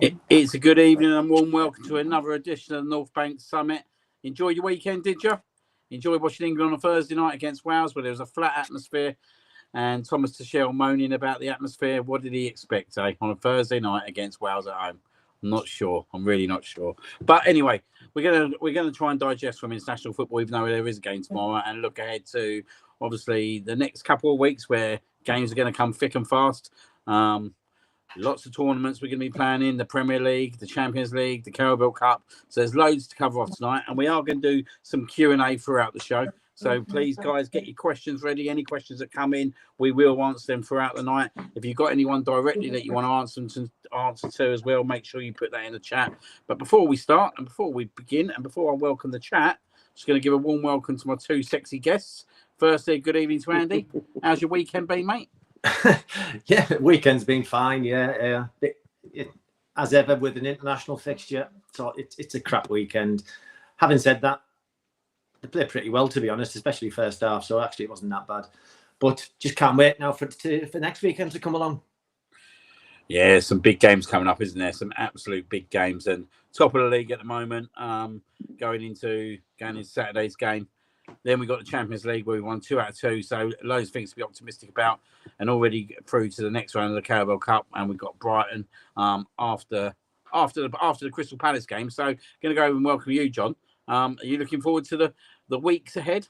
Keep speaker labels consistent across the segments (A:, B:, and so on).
A: It's a good evening and warm welcome to another edition of the North Bank Summit. Enjoy your weekend, did you? Enjoy watching England on a Thursday night against Wales, where there was a flat atmosphere, and Thomas Tuchel moaning about the atmosphere. What did he expect, on a Thursday night against Wales at home? I'm not sure. I'm really not sure. But anyway, we're gonna try and digest from international football, even though there is a game tomorrow, and look ahead to obviously the next couple of weeks where games are going to come thick and fast. Lots of tournaments we're going to be playing in, the Premier League, the Champions League, the Carabao Cup. So there's loads to cover off tonight, and we are going to do some Q&A throughout the show. So please, guys, get your questions ready. Any questions that come in, we will answer them throughout the night. If you've got anyone directly that you want to answer to as well, make sure you put that in the chat. But before we start and before we begin and before I welcome the chat, just going to give a warm welcome to my two sexy guests. Firstly, good evening to Andy. How's your weekend been, mate?
B: Yeah, weekend's been fine. Yeah, as ever with an international fixture, so it's a crap weekend. Having said that, they played pretty well, to be honest, especially first half. So actually, it wasn't that bad. But just can't wait now for next weekend to come along.
A: Yeah, some big games coming up, isn't there? Some absolute big games, and top of the league at the moment. Going into Saturday's game. Then we got the Champions League where we won 2 out of 2, so loads of things to be optimistic about, and already through to the next round of the Carabao Cup, and we've got Brighton after the Crystal Palace game. So, going to go and welcome you, John. Are you looking forward to the weeks ahead?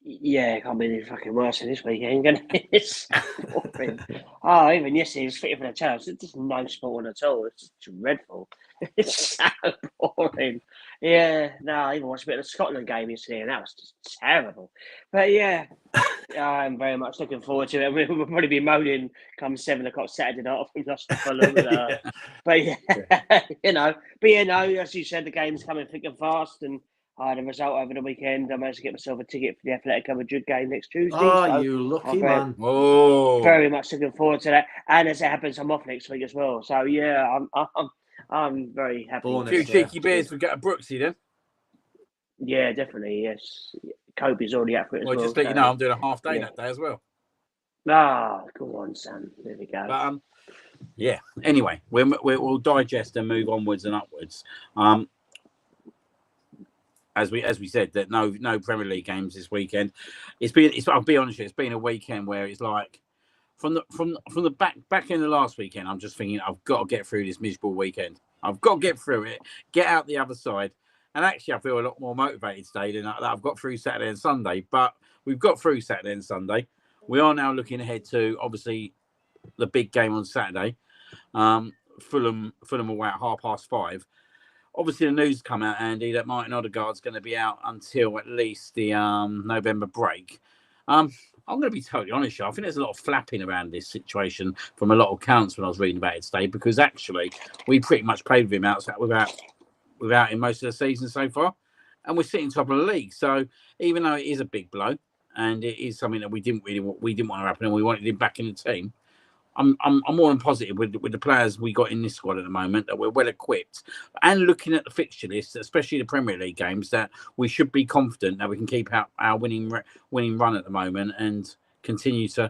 C: Yeah, it can't be any fucking worse than this weekend, can it? It's boring. Oh, even yesterday was fitting for the challenge. There's just no sport at all. It's just dreadful. It's so boring. Yeah, no, I even watched a bit of the Scotland game yesterday, and that was just terrible. But yeah, I'm very much looking forward to it. We'll probably be moaning come 7 o'clock Saturday night if we lost to Fulham. But yeah, as you said, the game's coming thick and fast, and I had a result over the weekend. I managed to get myself a ticket for the Atletico Madrid game next Tuesday.
B: Oh,
C: so
B: you lucky man.
C: Very much looking forward to that. And as it happens, I'm off next week as well. So, yeah, I'm very happy.
A: A few cheeky beers for Brooksy then?
C: Yeah, definitely, yes. Kobe's already up for it as well.
A: Well, just let you know, I'm doing a half day that day as well.
C: Ah, go on, son. There we go.
A: But, yeah, anyway, we'll digest and move onwards and upwards. As we said, that no Premier League games this weekend. I'll be honest with you, it's been a weekend where it's like from the back end of last weekend, I'm just thinking I've got to get through this miserable weekend. I've got to get through it, get out the other side. And actually I feel a lot more motivated today than I've got through Saturday and Sunday. But we've got through Saturday and Sunday. We are now looking ahead to obviously the big game on Saturday. Fulham away at 5:30. Obviously, the news come out, Andy, that Martin Odegaard's going to be out until at least the November break. I'm going to be totally honest, I think there's a lot of flapping around this situation from a lot of accounts when I was reading about it today, because actually we pretty much played with him without him most of the season so far, and we're sitting top of the league. So even though it is a big blow and it is something that we didn't want to happen, and we wanted him back in the team, I'm more than positive with the players we got in this squad at the moment that we're well equipped, and looking at the fixture list, especially the Premier League games, that we should be confident that we can keep our winning run at the moment and continue to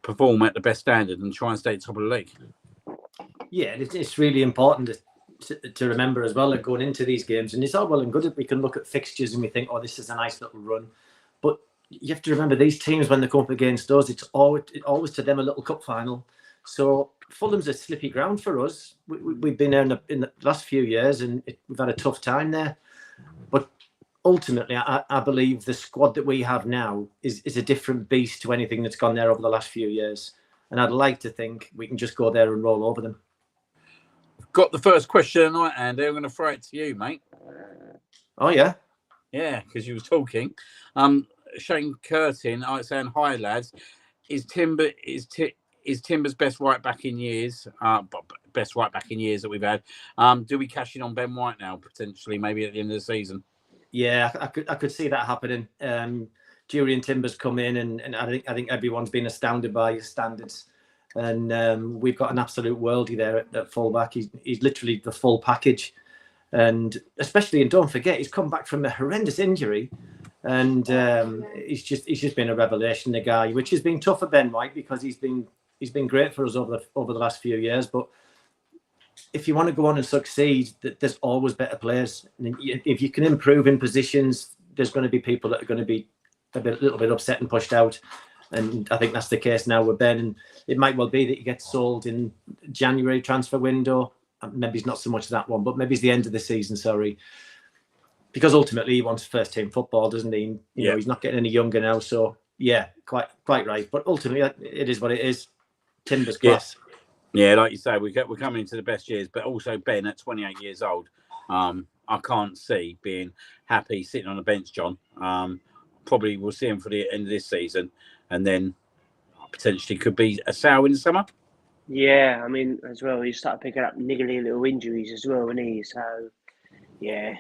A: perform at the best standard and try and stay at the top of the league.
B: Yeah, it's really important to remember as well that going into these games, and it's all well and good that we can look at fixtures and we think, oh, this is a nice little run, but you have to remember these teams, when they come up against us, it's always to them a little cup final. So Fulham's a slippy ground for us. We've been there in the last few years, and we've had a tough time there. But ultimately, I believe the squad that we have now is a different beast to anything that's gone there over the last few years. And I'd like to think we can just go there and roll over them.
A: Got the first question tonight, Andy. I'm going to throw it to you, mate.
B: Oh, yeah?
A: Yeah, because you were talking. Shane Curtin, saying, hi lads. Is Timber's best right back in years? Best right back in years that we've had. Do we cash in on Ben White now potentially, maybe at the end of the season?
B: Yeah, I could see that happening. Julian Timber's come in, and I think everyone's been astounded by his standards. And we've got an absolute worldie there at fullback. He's literally the full package, and especially, and don't forget, he's come back from a horrendous injury. And he's just been a revelation, the guy, which has been tough for Ben White because he's been great for us over the last few years. But if you want to go on and succeed, there's always better players. And if you can improve in positions, there's going to be people that are going to be a little bit upset and pushed out. And I think that's the case now with Ben. And it might well be that he gets sold in January transfer window. Maybe it's not so much that one, but maybe it's the end of the season, sorry. Because ultimately he wants first team football, doesn't he? You know, he's not getting any younger now. So, yeah, quite right. But ultimately, it is what it is. Timber's class.
A: Yeah, like you say, we're coming into the best years, but also Ben at 28 years old, I can't see being happy sitting on the bench, John. Probably we'll see him for the end of this season, and then potentially could be a sow in the summer.
C: Yeah, I mean, as well, he started picking up niggly little injuries as well, isn't he? So, yeah,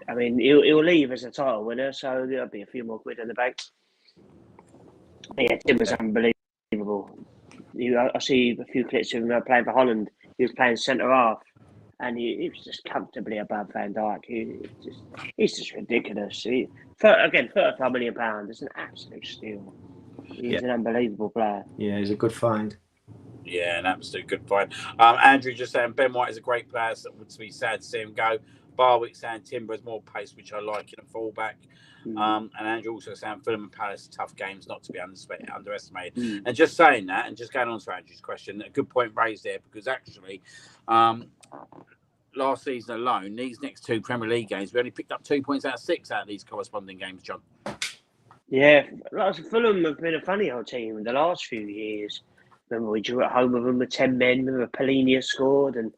C: I mean, he'll leave as a title winner, so there'll be a few more quid in the bank. Yeah, Tim was unbelievable. I see a few clips of him playing for Holland. He was playing centre half, and he was just comfortably above Van Dijk. He's just ridiculous. Again, £35 million. It's an absolute steal. He's an unbelievable player.
B: Yeah, he's a good find.
A: Yeah, an absolute good find. Andrew just saying Ben White is a great player, so it would be sad to see him go. Barwick saying Timber has more pace, which I like in a fullback. And Andrew also saying Fulham and Palace tough games, not to be underestimated. And just saying that, and just going on to Andrew's question, a good point raised there, because actually, last season alone, these next 2 Premier League games, we only picked up 2 points out of 6 out of these corresponding games, John.
C: Yeah, Fulham have been a funny old team in the last few years. Remember, we drew at home with them with 10 men. Remember, Polina scored, and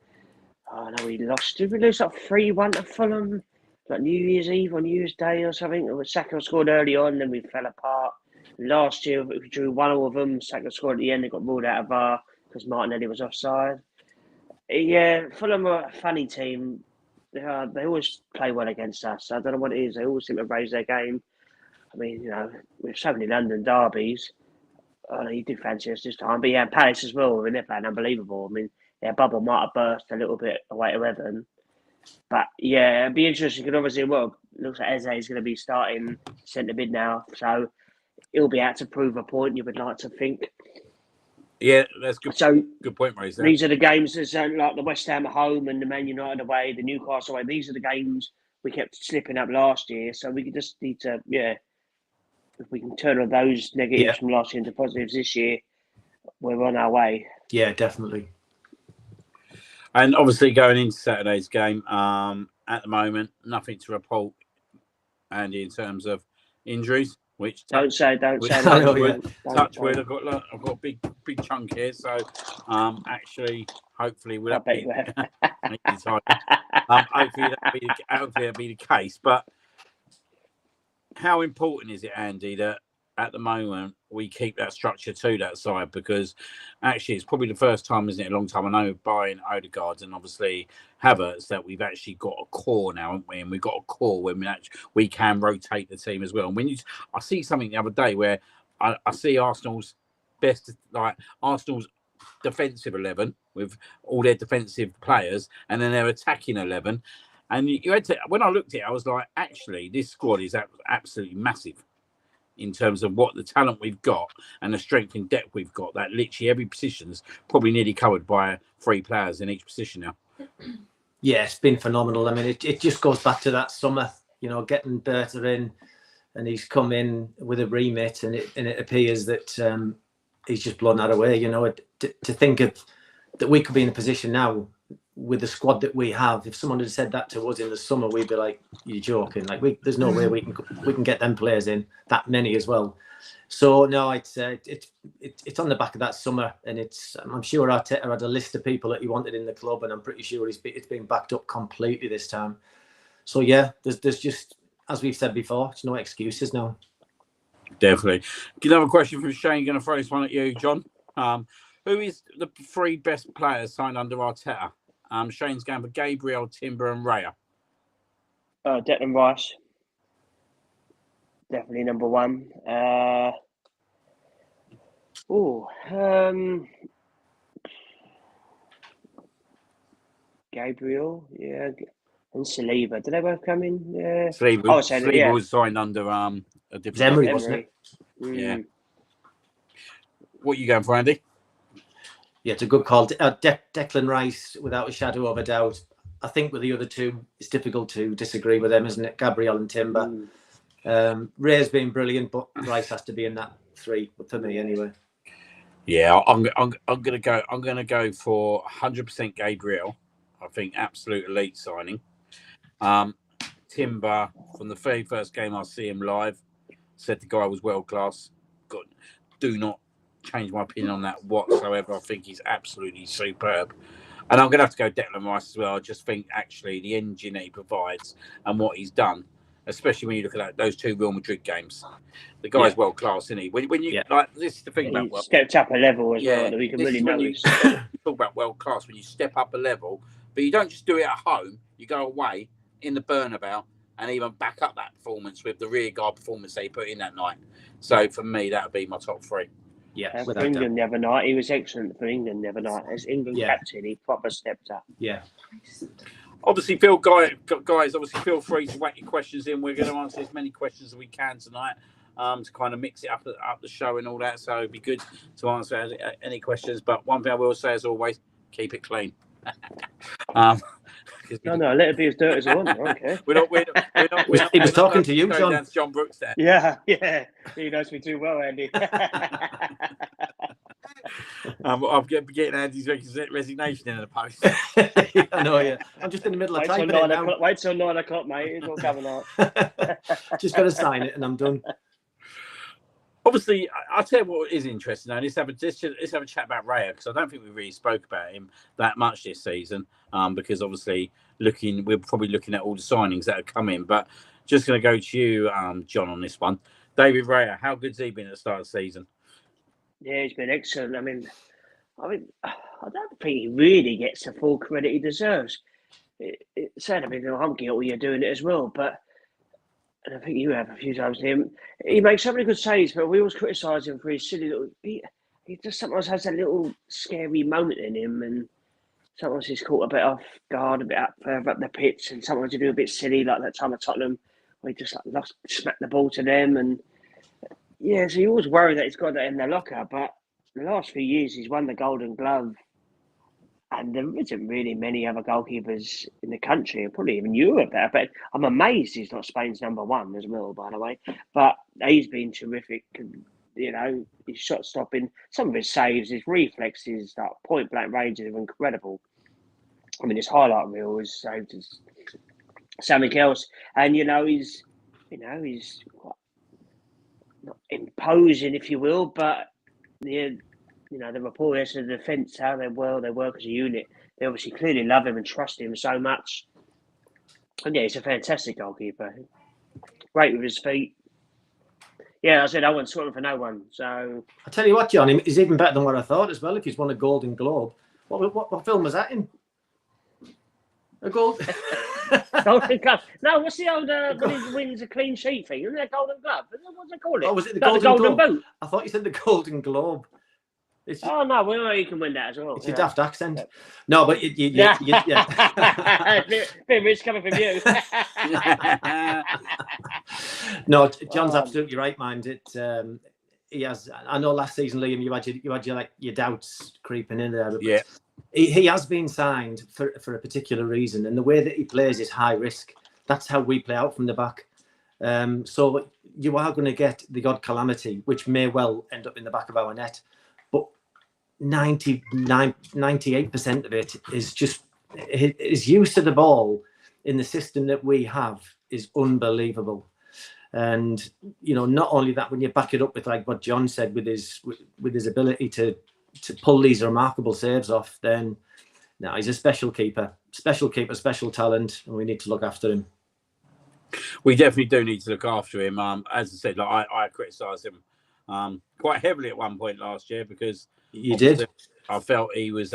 C: we lost. Did we lose like 3-1 to Fulham? Like New Year's Eve or New Year's Day or something? Saka scored early on, then we fell apart. Last year, we drew 1-1 with them. Saka scored at the end. They got ruled out of VAR because Martinelli was offside. Yeah, Fulham are a funny team. They always play well against us. I don't know what it is. They always seem to raise their game. I mean, you know, we have so many London derbies. You did fancy us this time. But yeah, Palace as well. I mean, they're playing unbelievable. I mean, their bubble might have burst a little bit away to Everton. But yeah, it'd be interesting because obviously, well, it looks like Eze is going to be starting centre mid now. So he'll be out to prove a point, you would like to think.
A: Yeah, that's good.
C: So,
A: good point, Ray.
C: These are the games that like the West Ham at home and the Man United away, the Newcastle away. These are the games we kept slipping up last year. So we just need to, if we can turn on those negatives from last year into positives this year, we're on our way.
B: Yeah, definitely.
A: And obviously going into Saturday's game, at the moment, nothing to report, Andy, in terms of injuries. Which
C: don't say
A: touch wood. I've got a big chunk here, so actually, hopefully, we'll be hopefully that'll be the case. But how important is it, Andy, that at the moment we keep that structure to that side? Because actually it's probably the first time, isn't it, a long time, I know, buying Odegaard and obviously Havertz, that we've actually got a core now, haven't we? And we've got a core when we can rotate the team as well. And when I see something the other day where I see Arsenal's defensive 11 with all their defensive players, and then their attacking 11. And when I looked at it, I was like, actually, this squad is absolutely massive in terms of what the talent we've got and the strength and depth we've got. That literally every position's probably nearly covered by 3 players in each position now.
B: Yeah, it's been phenomenal. I mean, it just goes back to that summer, getting Berta in, and he's come in with a remit, and it appears that he's just blown that away. To think of that we could be in a position now with the squad that we have. If someone had said that to us in the summer, we'd be like, "You're joking!" Like, there's no way we can get them players in, that many as well. So no, it's on the back of that summer, and I'm sure Arteta had a list of people that he wanted in the club, and I'm pretty sure it's been backed up completely this time. So yeah, there's just, as we've said before, there's no excuses now.
A: Definitely. Another question from Shane. Going to throw this one at you, John. Who is the 3 best players signed under Arteta? Shane's going for Gabriel, Timber, and Raya.
C: Declan Rice. Definitely number 1. Gabriel, yeah, and Saliba. Did they both come in? Yeah.
A: Saliba was signed under a different
B: Emery, wasn't it?
A: Yeah. What are you going for, Andy?
B: Yeah, it's a good call. Declan Rice, without a shadow of a doubt. I think with the other two, it's difficult to disagree with them, isn't it? Gabriel and Timber. Ray's been brilliant, but Rice has to be in that 3 for me anyway.
A: Yeah, I'm gonna go. I'm gonna go for 100% Gabriel. I think absolute elite signing. Timber, from the very first game I see him live, said the guy was world class. God, do not change my opinion on that whatsoever. I think he's absolutely superb. And I'm going to have to go Declan Rice as well. I just think actually the engine that he provides and what he's done, especially when you look at those 2 Real Madrid games, the guy's world class, isn't he? When you like, this is the thing about
C: stepped up a level as well that we can really notice.
A: You talk about world class when you step up a level, but you don't just do it at home. You go away in the Bernabeu and even back up that performance with the rear guard performance they put in that night. So for me, that would be my top 3.
B: Yeah,
C: for England the other night, he was excellent for England the other night. As England captain, he proper stepped up.
B: Yeah.
A: Obviously, guys, obviously feel free to whack your questions in. We're going to answer as many questions as we can tonight to kind of mix it up the show and all that. So it'd be good to answer any questions. But one thing I will say, as always, keep it clean.
C: No, let it be as dirty as I want. Okay.
A: We're not.
B: He was talking to you, John.
A: John Brooks there.
C: Yeah. He knows me too well, Andy.
A: I'm getting Andy's resignation in the post.
B: I know, yeah. I'm just in the middle of typing it now.
C: Wait till 9 o'clock, mate. It's all coming out.
B: Just got to sign it and I'm done.
A: Obviously, I'll tell you what is interesting. Now, let's have a chat about Raya, because I don't think we really spoke about him that much this season. Because obviously, we're probably looking at all the signings that have come in. But just going to go to you, John, on this one. David Raya, how good's he been at the start of the season?
C: Yeah, he's been excellent. I mean, I don't think he really gets the full credit he deserves. It's sad. I mean, I'm guilty of doing it as well, but. And I think you have a few times him. He makes so many good saves, but we always criticise him for his silly little. He just sometimes has a little scary moment in him, and sometimes he's caught a bit off guard, a bit further up the pitch, and sometimes he do a bit silly, like that time at Tottenham, where he just smacked the ball to them, and so you always worry that he's got that in the locker. But the last few years, he's won the Golden Glove. And there isn't really many other goalkeepers in the country, probably even Europe. But I'm amazed he's not Spain's number 1 as well, by the way. But he's been terrific. You know, his shot stopping, some of his saves, his reflexes, that point blank ranges are incredible. I mean, his highlight reel is saved as something else. And he's quite not imposing, if you will, but the reporters of the defence, how they work as a unit. They obviously clearly love him and trust him so much. And he's a fantastic goalkeeper. Great with his feet. Yeah, I said I wasn't scoring for no one. So
B: I tell you what, John, he's even better than what I thought as well. If he's won a Golden Globe, what film was that in? A gold.
C: Golden Glove. No, what's the old when he wins a clean sheet thing? Isn't that a Golden Glove? What's it called?
B: Oh, was it the
C: Golden Boot?
B: I thought you said the Golden Globe.
C: Oh no, well you can win that as well.
B: It's a daft accent. No, but
C: yeah. Bit rich coming from you.
B: No, John's absolutely right, mind. He has. I know last season, Liam, you had your doubts creeping in there.
A: Yeah.
B: He has been signed for a particular reason, and the way that he plays is high risk. That's how we play out from the back. So you are going to get the odd calamity, which may well end up in the back of our net. But 98% of it is just his use of the ball in the system that we have is unbelievable. And not only that, when you back it up with like what John said, with his ability to pull these remarkable saves off, then no, he's a special keeper, special talent, and we need to look after him.
A: We definitely do need to look after him. As I said, I criticised him quite heavily at one point last year because
B: you did.
A: I felt he was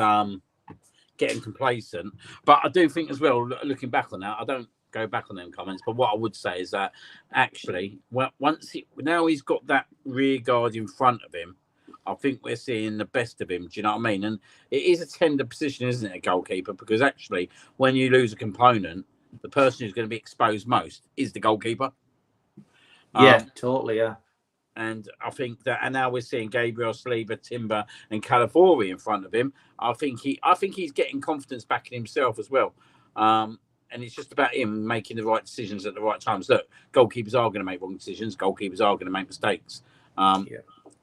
A: getting complacent, but I do think as well, looking back on that, I don't go back on them comments. But what I would say is that actually, now he's got that rear guard in front of him, I think we're seeing the best of him. Do you know what I mean? And it is a tender position, isn't it, a goalkeeper? Because actually, when you lose a component, the person who's going to be exposed most is the goalkeeper.
B: Yeah, totally. Yeah.
A: And I think that, and now we're seeing Gabriel, Saliba, Timber, and Calafiori in front of him. I think he's getting confidence back in himself as well. And it's just about him making the right decisions at the right times. Look, goalkeepers are going to make wrong decisions. Goalkeepers are going to make mistakes.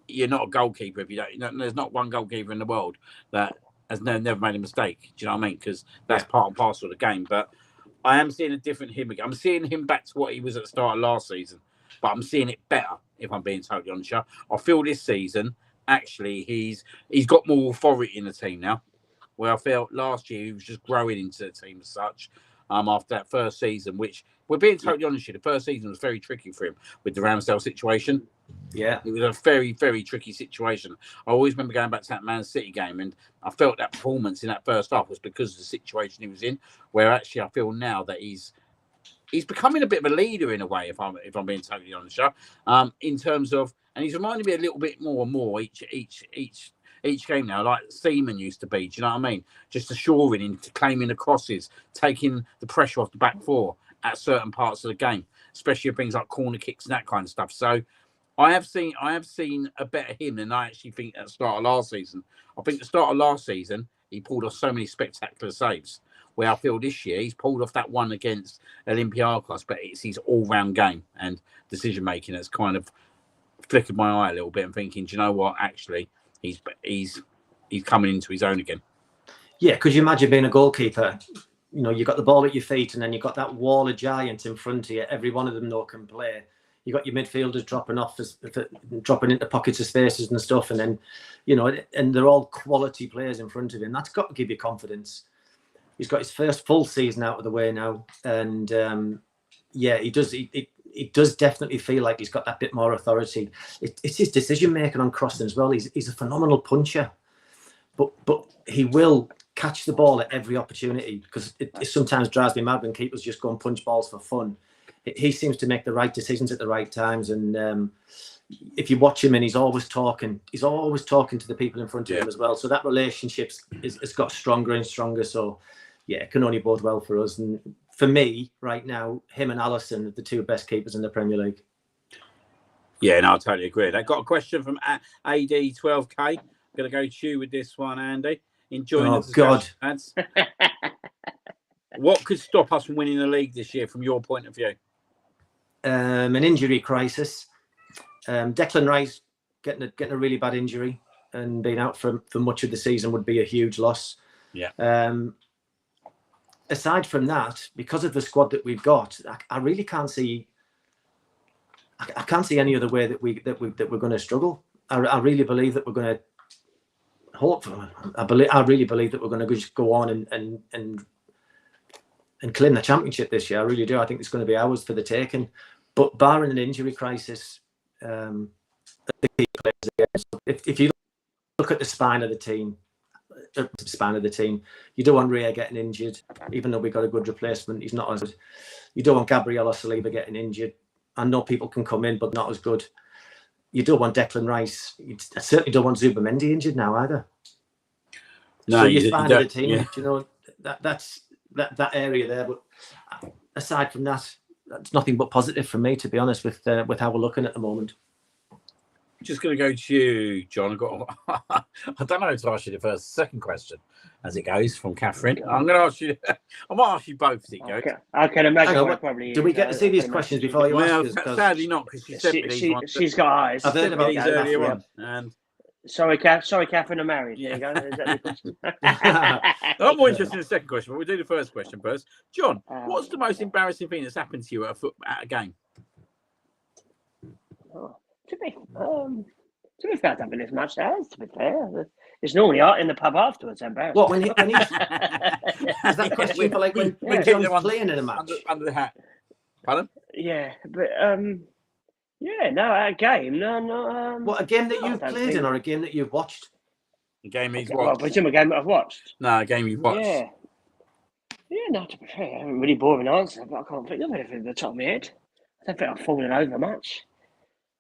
A: You're not a goalkeeper if you don't. There's not one goalkeeper in the world that has never made a mistake. Do you know what I mean? Because that's part and parcel of the game. But I am seeing a different him again. I'm seeing him back to what he was at the start of last season. But I'm seeing it better, if I'm being totally honest. I feel this season, actually, he's got more authority in the team now. Where I felt last year he was just growing into the team as such. After that first season, which we're being totally honest here, the first season was very tricky for him with the Ramsdale situation.
B: Yeah,
A: it was a very, very tricky situation. I always remember going back to that Man City game, and I felt that performance in that first half was because of the situation he was in. Where actually, I feel now that he's becoming a bit of a leader in a way, if I'm being totally honest. In terms of, and he's reminding me a little bit more and more each game now, like Seaman used to be. Do you know what I mean? Just assuring him, claiming the crosses, taking the pressure off the back four at certain parts of the game, especially things like corner kicks and that kind of stuff. So I have seen a better him than I actually think at the start of last season. I think the start of last season he pulled off so many spectacular saves. Where I feel this year he's pulled off that one against Olympiacos, but it's his all-round game and decision making that's kind of flickered my eye a little bit and thinking, do you know what? Actually, he's coming into his own again.
B: Yeah, could you imagine being a goalkeeper? You know, you got the ball at your feet, and then you've got that wall of giants in front of you. Every one of them though can play. You got your midfielders dropping into pockets of spaces and stuff, and then, you know, and they're all quality players in front of him. That's got to give you confidence. He's got his first full season out of the way now, and he does. It does definitely feel like he's got that bit more authority. It's his decision making on crossing as well. He's a phenomenal puncher, but he will catch the ball at every opportunity, because it sometimes drives me mad when keepers just go and punch balls for fun. He seems to make the right decisions at the right times, and if you watch him, and he's always talking to the people in front of him as well. So that relationship has got stronger and stronger. So yeah, it can only bode well for us. And for me, right now, him and Alisson are the two best keepers in the Premier League.
A: Yeah, no, I totally agree. I got a question from AD12K. I'm going to go to you with this one, Andy. Enjoying the discussion, lads. What could stop us from winning the league this year, from your point of view?
B: An injury crisis. Declan Rice getting a really bad injury and being out for much of the season would be a huge loss.
A: Yeah.
B: Aside from that, because of the squad that we've got, I really can't see. I can't see any other way that we're going to struggle. I really believe that we're going to. Hopefully, I really believe that we're going to just go on and claim the championship this year. I really do. I think it's going to be ours for the taking. But barring an injury crisis, the key players. If you look at the spine of the team, you don't want Ria getting injured, even though we've got a good replacement. He's not as good. You don't want Gabriel or Saliba getting injured. I know people can come in, but not as good. You don't want Declan Rice. You certainly don't want Zubimendi injured now either.
A: No,
B: so your spine of the team,
A: yeah.
B: you know, that's that area there. But aside from that, that's nothing but positive for me, to be honest, with how we're looking at the moment.
A: Just going to go to you, John. I don't know to ask you the second question as it goes from Catherine. I'm going to ask you. I might ask you both as it goes.
C: I can imagine. Probably.
B: Do we get to see these questions before you ask us?
A: Sadly not, because she sent me these ones.
C: She's got eyes.
B: I've heard about
A: these earlier on. And
C: sorry, Catherine, I'm married. There you go. Is that your question?
A: I'm more interested in the second question, but we'll do the first question first. John, what's the most embarrassing thing that's happened to you at a game?
C: To be fair, I don't believe much else, to be fair. It's normally out in the pub afterwards, embarrassing.
B: What, when he's... Is that question for like when John's playing in a match?
A: Under the hat. Pardon?
C: Yeah, but... yeah, no, a game. No.
B: What, a game that you've played in or a game that you've watched?
A: A game he's watched.
C: Well, presume a game that I've watched.
A: No, a game you've watched.
C: Yeah. Yeah, no, to be fair, I have a really boring answer, but I can't think of anything at the top of my head. I don't think I've fallen over much.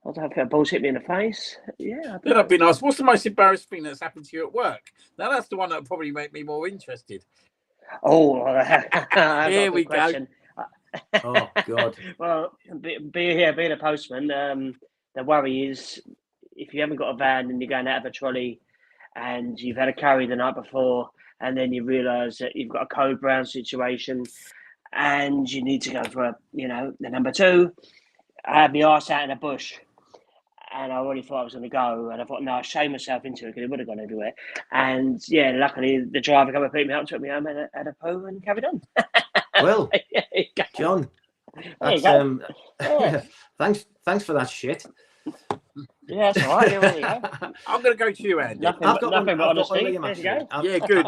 C: I don't think a ball's hit me in the face. Yeah.
A: That'd be nice. What's the most embarrassing thing that's happened to you at work? Now, that's the one that would probably make me more interested.
C: Oh,
A: here we go.
B: Oh, God.
C: Well, being a postman, the worry is if you haven't got a van and you're going out of a trolley and you've had a curry the night before and then you realise that you've got a code brown situation and you need to go for, the number 2. I had my arse out in a bush and I already thought I was going to go. And I thought, no, I shamed myself into it because it would have gone everywhere. And yeah, luckily the driver came and picked me up, took me home, had a poo and carried on.
B: Well,
C: There you go.
B: John,
C: There you
B: that's,
C: go. Yeah.
B: thanks for that shit.
C: Yeah, that's all right. Yeah, there you go.
A: I'm going to go to you, Andy.
C: Nothing
B: I've
C: but
B: got one,
C: honesty.
B: Liam,
C: There you go.
B: actually.
A: Yeah, good.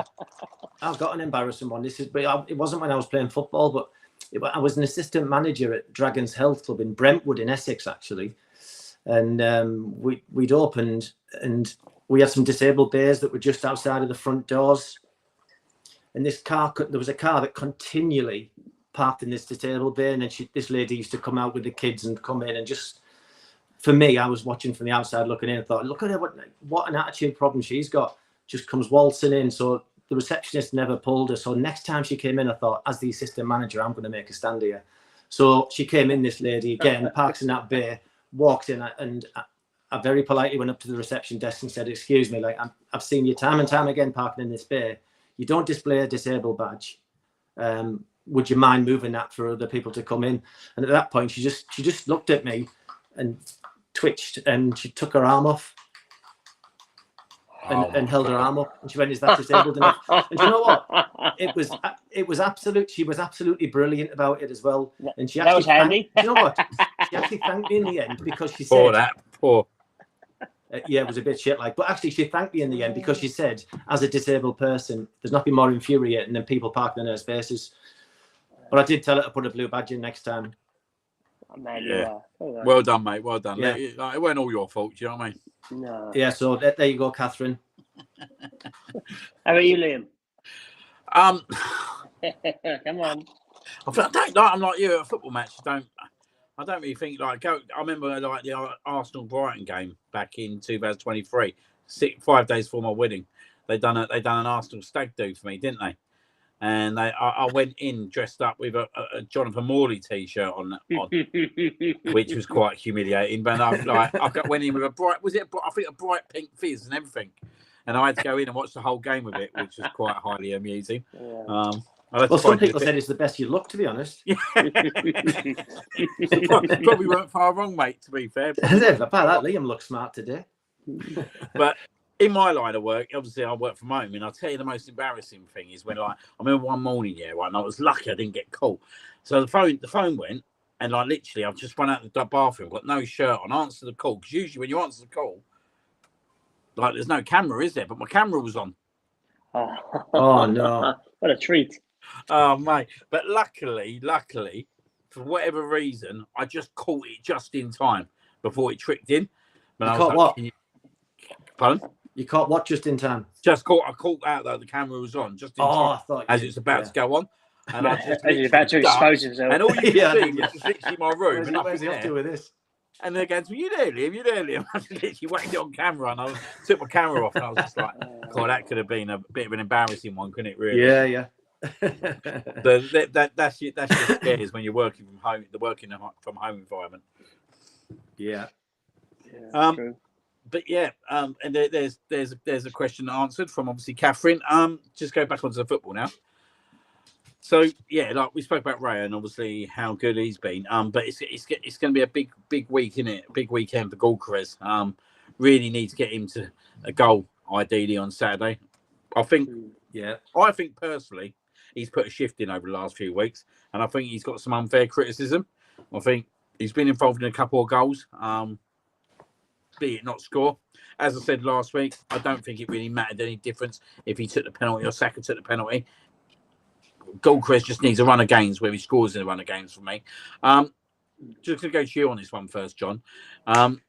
B: I've got an embarrassing one. It wasn't when I was playing football, but I was an assistant manager at Dragon's Health Club in Brentwood in Essex, actually. And we'd opened and we had some disabled bays that were just outside of the front doors. And there was a car that continually parked in this disabled bay. And then this lady used to come out with the kids and come in and just, for me, I was watching from the outside looking in and thought, look at her, what an attitude problem she's got. Just comes waltzing in. So the receptionist never pulled her. So next time she came in, I thought, as the assistant manager, I'm going to make a stand here. So she came in, this lady, again, parks in that bay, walked in, and I very politely went up to the reception desk and said, excuse me, like I've seen you time and time again parking in this bay. You don't display a disabled badge. Would you mind moving that for other people to come in? And at that point, she just looked at me and twitched, and she took her arm off and held her arm up, and she went, "Is that disabled enough?" And you know what? It was absolute. She was absolutely brilliant about it as well. And she actually
C: handy.
B: You know what? She actually thanked me in the end because she said,
A: Poor.
B: Yeah, it was a bit shit like, but actually she thanked me in the end because she said, as a disabled person, there's nothing more infuriating than people parking in their spaces. But I did tell her to put a blue badge in next time.
C: Oh, man,
A: yeah. Well done, mate. Well done.
B: Yeah.
A: It wasn't all your fault. Do you know what I mean?
C: No.
B: Yeah. So there you go, Catherine.
C: How about you, Liam? Come on.
A: I'm like you at a football match. I don't really think I remember like the Arsenal Brighton game back in 2023, 5 days before my wedding. They done an Arsenal stag do for me, didn't they? And I went in dressed up with a Jonathan Morley t-shirt on, which was quite humiliating. But I went in with a bright pink fizz and everything, and I had to go in and watch the whole game with it, which was quite highly amusing.
C: Yeah.
B: Well, some people said it's the best you look, to be honest.
A: Probably weren't far wrong, mate, to be fair.
B: About that, Liam looks smart today.
A: But in my line of work, obviously I work from home, and I'll tell you the most embarrassing thing is when I remember one morning, and I was lucky I didn't get caught. So the phone went, and literally I've just run out the bathroom, got no shirt on, answered the call. Because usually when you answer the call, there's no camera, is there? But my camera was on.
B: Oh no.
C: What a treat.
A: Oh, mate. But luckily, for whatever reason, I just caught it just in time before it tricked in. But
B: you caught what?
A: Pardon?
B: You caught what just in time?
A: I caught out that the camera was on just in time as it's about to go on. And I just
C: as you're about to expose himself.
A: And all you can see was just literally my room.
B: Where's he up to with this?
A: And they're going, you there, Liam? I just literally whacked it on camera, and I took my camera off, and I was just like, God, that could have been a bit of an embarrassing one, couldn't it, really?
B: Yeah.
A: So that's your scares when you're working from home, from home environment.
B: Yeah.
C: True.
A: But yeah, and there's a question answered from obviously Catherine. Just go back onto the football now. So yeah, we spoke about Ray and obviously how good he's been. But it's going to be a big week, isn't it? A big weekend for Gulchrist. Really need to get him to a goal ideally on Saturday. I think personally he's put a shift in over the last few weeks, and I think he's got some unfair criticism. I think he's been involved in a couple of goals, be it not score. As I said last week, I don't think it really mattered any difference if he took the penalty or Saka took the penalty. Gulchrist just needs a run of games where he scores in a run of games for me. Just going to go to you on this one first, John. Have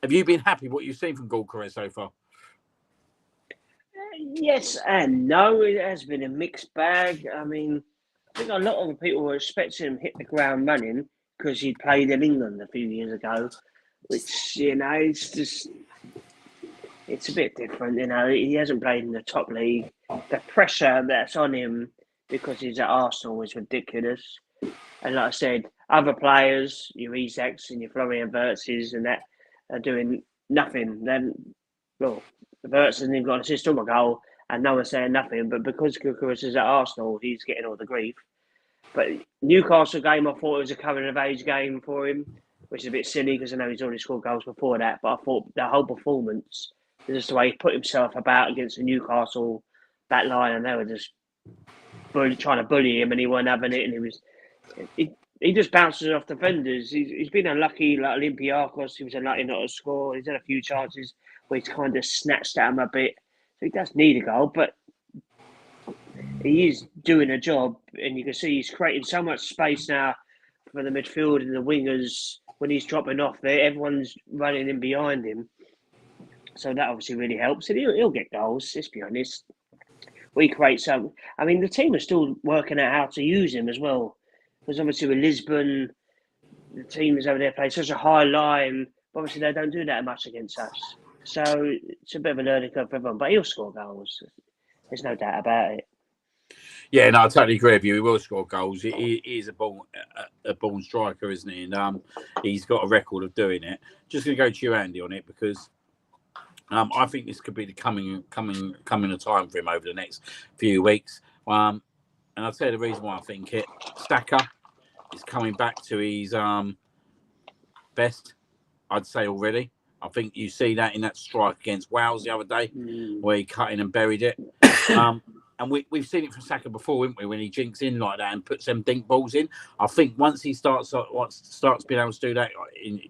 A: you been happy with what you've seen from Gulchrist so far?
C: Yes and no. It has been a mixed bag. I mean, I think a lot of people were expecting him to hit the ground running because he played in England a few years ago, which, it's a bit different. He hasn't played in the top league. The pressure that's on him because he's at Arsenal is ridiculous. And like I said, other players, your Isaacs and your Florian Wirtzes and that, are doing nothing. Then, well, Wirtz hasn't even got an assist or a goal, and no one's saying nothing. But because Kukuris is at Arsenal, he's getting all the grief. But Newcastle game, I thought it was a coming of age game for him, which is a bit silly because I know he's already scored goals before that. But I thought the whole performance, just the way he put himself about against the Newcastle back line, and they were just trying to bully him, and he wasn't having it, and he just bounces off defenders. He's been unlucky, like Olympiacos. He was unlucky not to score. He's had a few chances where he's kind of snatched at him a bit. So he does need a goal, but he is doing a job, and you can see he's creating so much space now for the midfield and the wingers when he's dropping off there. Everyone's running in behind him. So that obviously really helps. And he'll get goals, let's be honest. We create some. I mean, the team is still working out how to use him as well. Because obviously with Lisbon, the team is over there playing such a high line. Obviously, they don't do that much against us. So it's a bit of a learning curve for everyone. But he'll score goals. There's no doubt about it.
A: Yeah, no, I totally agree with you. He will score goals. He is a born striker, isn't he? And he's got a record of doing it. Just going to go to you, Andy, on it because I think this could be the coming of time for him over the next few weeks. And I'll tell you the reason why I think it. Saka is coming back to his best, I'd say already. I think you see that in that strike against Wales the other day, where he cut in and buried it. And we've seen it from Saka before, haven't we? When he jinks in like that and puts them dink balls in. I think once he starts being able to do that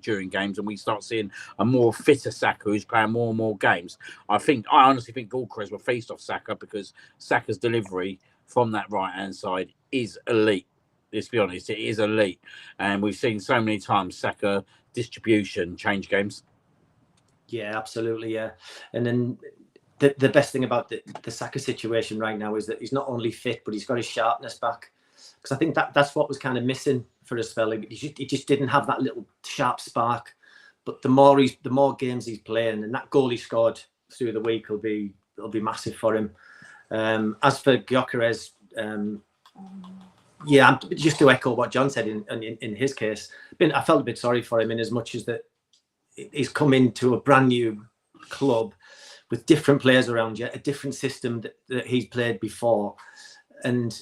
A: during games, and we start seeing a more fitter Saka who's playing more and more games, I honestly think Gyökeres will feast off Saka because Saka's delivery from that right hand side is elite. Let's be honest, it is elite, and we've seen so many times Saka distribution change games.
B: Yeah, absolutely. Yeah, and then. The best thing about the Saka situation right now is that he's not only fit, but he's got his sharpness back. Because I think that's what was kind of missing for a spell. He just didn't have that little sharp spark. But the more games he's playing, and that goal he scored through the week will be massive for him. As for Gyökeres, yeah, just to echo what John said in his case, I felt a bit sorry for him in as much as that he's come into a brand new club with different players around you, a different system that he's played before. And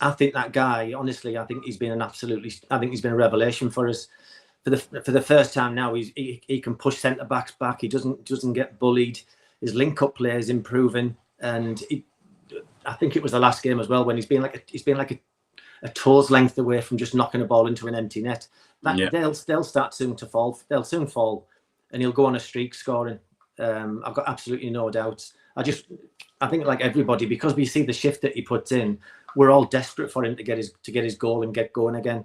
B: I think that guy, honestly, I think he's been a revelation for us. For the first time now, he can push centre backs back. He doesn't get bullied. His link up play is improving, and I think it was the last game as well when he's been like a toe's length away from just knocking a ball into an empty net. They'll start soon to fall. They'll soon fall, and he'll go on a streak scoring. I've got absolutely no doubts. I think like everybody, because we see the shift that he puts in, we're all desperate for him to get his goal and get going again.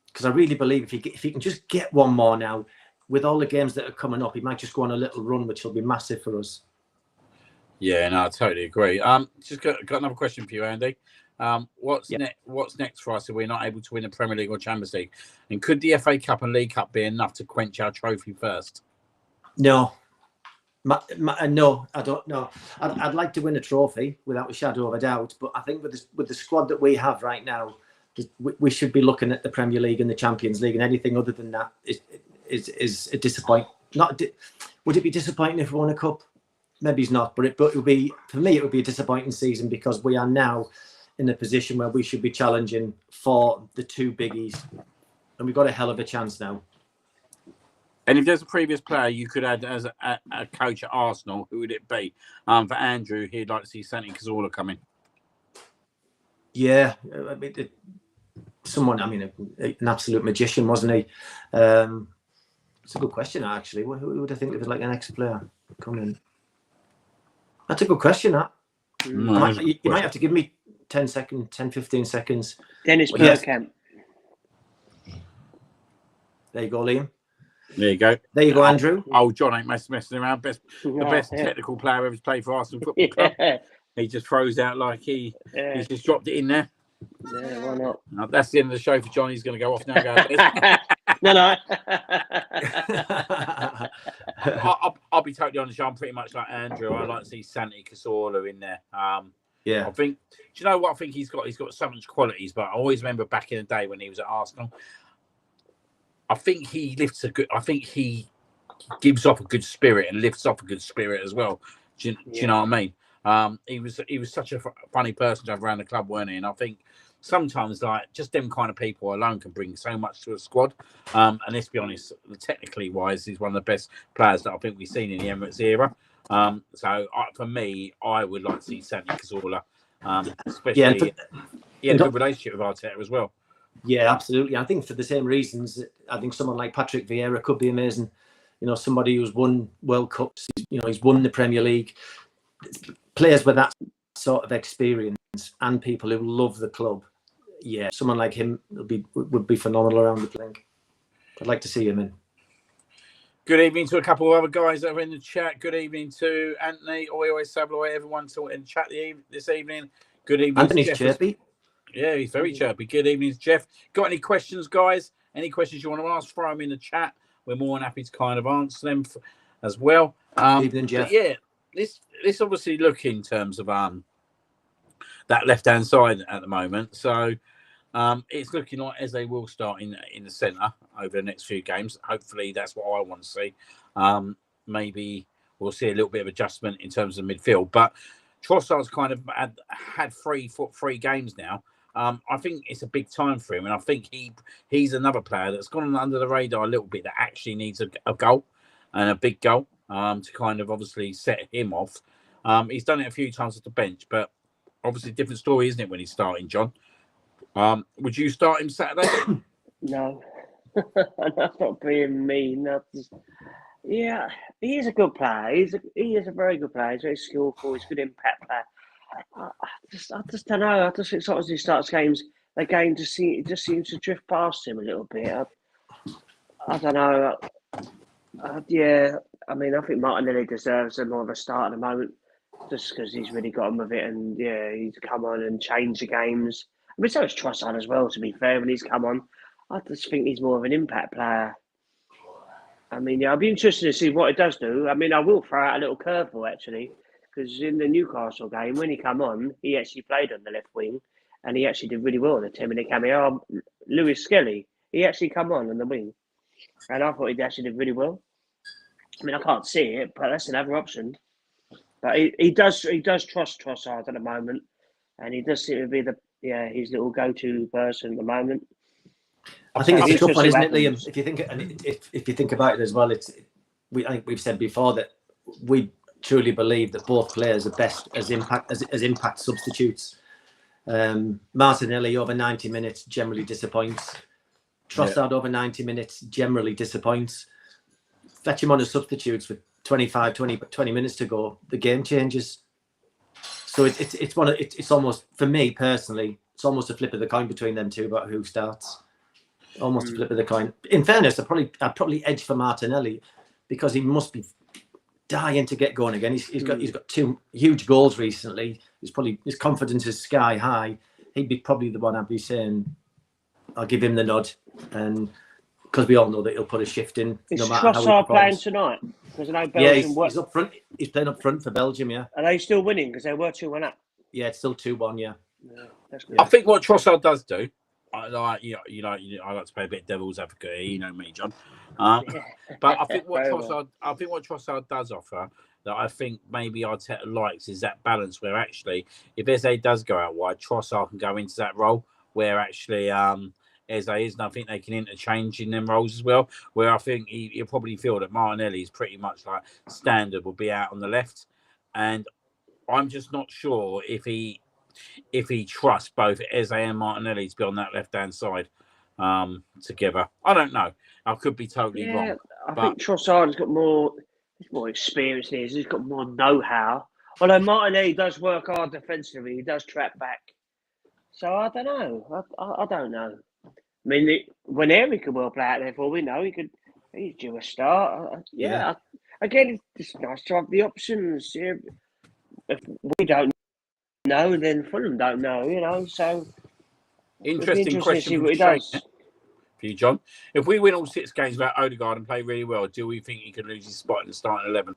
B: Because I really believe if he can just get one more now, with all the games that are coming up, he might just go on a little run, which will be massive for us.
A: Yeah, no, I totally agree. Just got another question for you, Andy. What's next for us if we're not able to win the Premier League or Champions League? And could the FA Cup and League Cup be enough to quench our trophy first?
B: No. No, I don't know. I'd like to win a trophy without a shadow of a doubt, but I think with the squad that we have right now, we should be looking at the Premier League and the Champions League, and anything other than that is a disappointment. Would it be disappointing if we won a cup? Maybe it's not, but it would be, for me, it would be a disappointing season because we are now in a position where we should be challenging for the two biggies, and we've got a hell of a chance now.
A: And if there's a previous player you could add as a coach at Arsenal, who would it be? For Andrew, he'd like to see Santi Cazorla come in.
B: Yeah, I mean, an absolute magician, wasn't he? It's a good question, actually. Who would I think of as like an ex-player coming in? That's a good question, that. You might have to give me 10, 15 seconds.
C: Dennis Bergkamp.
B: There you go, Liam.
A: There you go.
B: There you go, Andrew.
A: Oh, John ain't messing around. The best technical player ever played for Arsenal Football Club. He just throws out like he's just dropped it in there.
C: Yeah, why not?
A: That's the end of the show for John. He's going to go off now.
C: No.
A: I'll be totally honest. I'm pretty much like Andrew. I like to see Santi Cazorla in there.
B: Yeah.
A: I think. Do you know what I think he's got? He's got so much qualities, but I always remember back in the day when he was at Arsenal. I think he lifts a good. I think he gives off a good spirit and lifts off a good spirit as well. Do you know what I mean? He was such a funny person to have around the club, weren't he? And I think sometimes like just them kind of people alone can bring so much to a squad. And let's be honest, technically wise, he's one of the best players that I think we've seen in the Emirates era. For me, I would like to see Santi Cazorla, especially he had a good relationship with Arteta as well.
B: Yeah, absolutely. I think for the same reasons, I think someone like Patrick Vieira could be amazing. You know, somebody who's won World Cups, you know, he's won the Premier League. Players with that sort of experience and people who love the club. Yeah, someone like him would be phenomenal around the place. I'd like to see him in.
A: Good evening to a couple of other guys that are in the chat. Good evening to Anthony, Oyo Sabloy, everyone in the chat this evening. Good evening.
B: Anthony's chirpy.
A: Yeah, he's very chirpy. Good evening, Jeff. Got any questions, guys? Any questions you want to ask? Throw them in the chat. We're more than happy to kind of answer them as well.
B: Evening, Jeff.
A: Yeah, this obviously look in terms of that left-hand side at the moment. So it's looking like Eze will start in the centre over the next few games. Hopefully, that's what I want to see. Maybe we'll see a little bit of adjustment in terms of midfield. But Trossard's kind of had three games now. I think it's a big time for him, and I think he's another player that's gone under the radar a little bit that actually needs a goal and a big goal to kind of obviously set him off. He's done it a few times at the bench, but obviously different story, isn't it, when he's starting, John? Would you start him Saturday?
C: No, that's not being mean. Yeah, he is a good player. He is a very good player. He's very skillful. He's a good impact player. I just don't know. I just think sometimes as he starts games, the game just seems to drift past him a little bit. I don't know. Yeah, I mean, I think Martinelli deserves more of a start at the moment, just because he's really got on with it, and yeah, he's come on and changed the games. I mean, so is Trossard as well. To be fair, when he's come on, I just think he's more of an impact player. I mean, yeah, I'll be interested to see what it does do. I mean, I will throw out a little curveball actually, because in the Newcastle game, when he come on, he actually played on the left wing, and he actually did really well in the 10-minute cameo. Lewis Skelly, he actually come on the wing, and I thought he actually did really well. I mean, I can't see it, but that's another option. But he does trust Trossard at the moment, and he does seem to be his little go-to person at the moment.
B: I think it's a tough one, isn't it, Liam? If you think about it as well, I think we've said before that we truly believe that both players are best as impact substitutes. Martinelli over 90 minutes generally disappoints. Trossard over 90 minutes generally disappoints. Fetch him on as substitutes with 20 minutes to go, the game changes. So it's almost, for me personally, it's almost a flip of the coin between them two about who starts. Almost a flip of the coin. In fairness, I'd probably edge for Martinelli because he must be dying to get going again. He's got 2 huge goals recently. His confidence is sky high. He'd be probably the one I'd be saying I'll give him the nod, and because we all know that he'll put a shift in.
C: Is
B: no matter
C: Trossard
B: how he
C: playing tonight? Because I know Belgium.
B: He's up front. He's playing up front for Belgium. Yeah.
C: Are they still winning? Because they were 2-1 up.
B: Yeah, it's still 2-1. Yeah.
C: That's good.
A: I think what Trossard does do, I like to play a bit devil's advocate here. You know me, John. But I think what Trossard does offer that I think maybe Arteta likes is that balance where actually, if Eze does go out wide, Trossard can go into that role where actually Eze is, and I think they can interchange in them roles as well. Where I think he'll probably feel that Martinelli is pretty much like standard, will be out on the left, and I'm just not sure if he trusts both Eze and Martinelli to be on that left-hand side together. I don't know. I could be totally wrong.
C: I think Trossard's got more experience than he's got more know-how. Although Martinelli does work hard defensively, he does track back. So I don't know. I don't know. I mean, when Eric could well play out there for we know he's due a start. Again, it's nice to have the options. Yeah. If we don't know, then Fulham don't know, so
A: interesting question for you, John. If we win all 6 games without Odegaard and play really well, do we think he could lose his spot in the starting 11?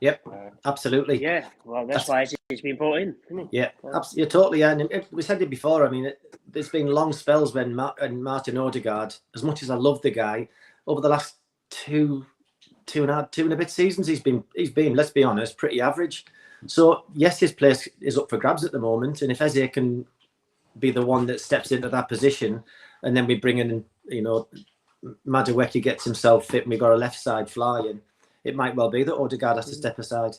B: Yep, absolutely.
C: Yeah, well, that's why he's been brought in, isn't he?
B: Yeah, absolutely, totally. And we said it before. I mean, there's been long spells when Martin Odegaard, as much as I love the guy, over the last two and a bit seasons, he's been, let's be honest, pretty average. So yes, his place is up for grabs at the moment, and if Eze can be the one that steps into that position, and then we bring in, Madueke gets himself fit, and we've got a left side flying, it might well be that Odegaard has to step aside.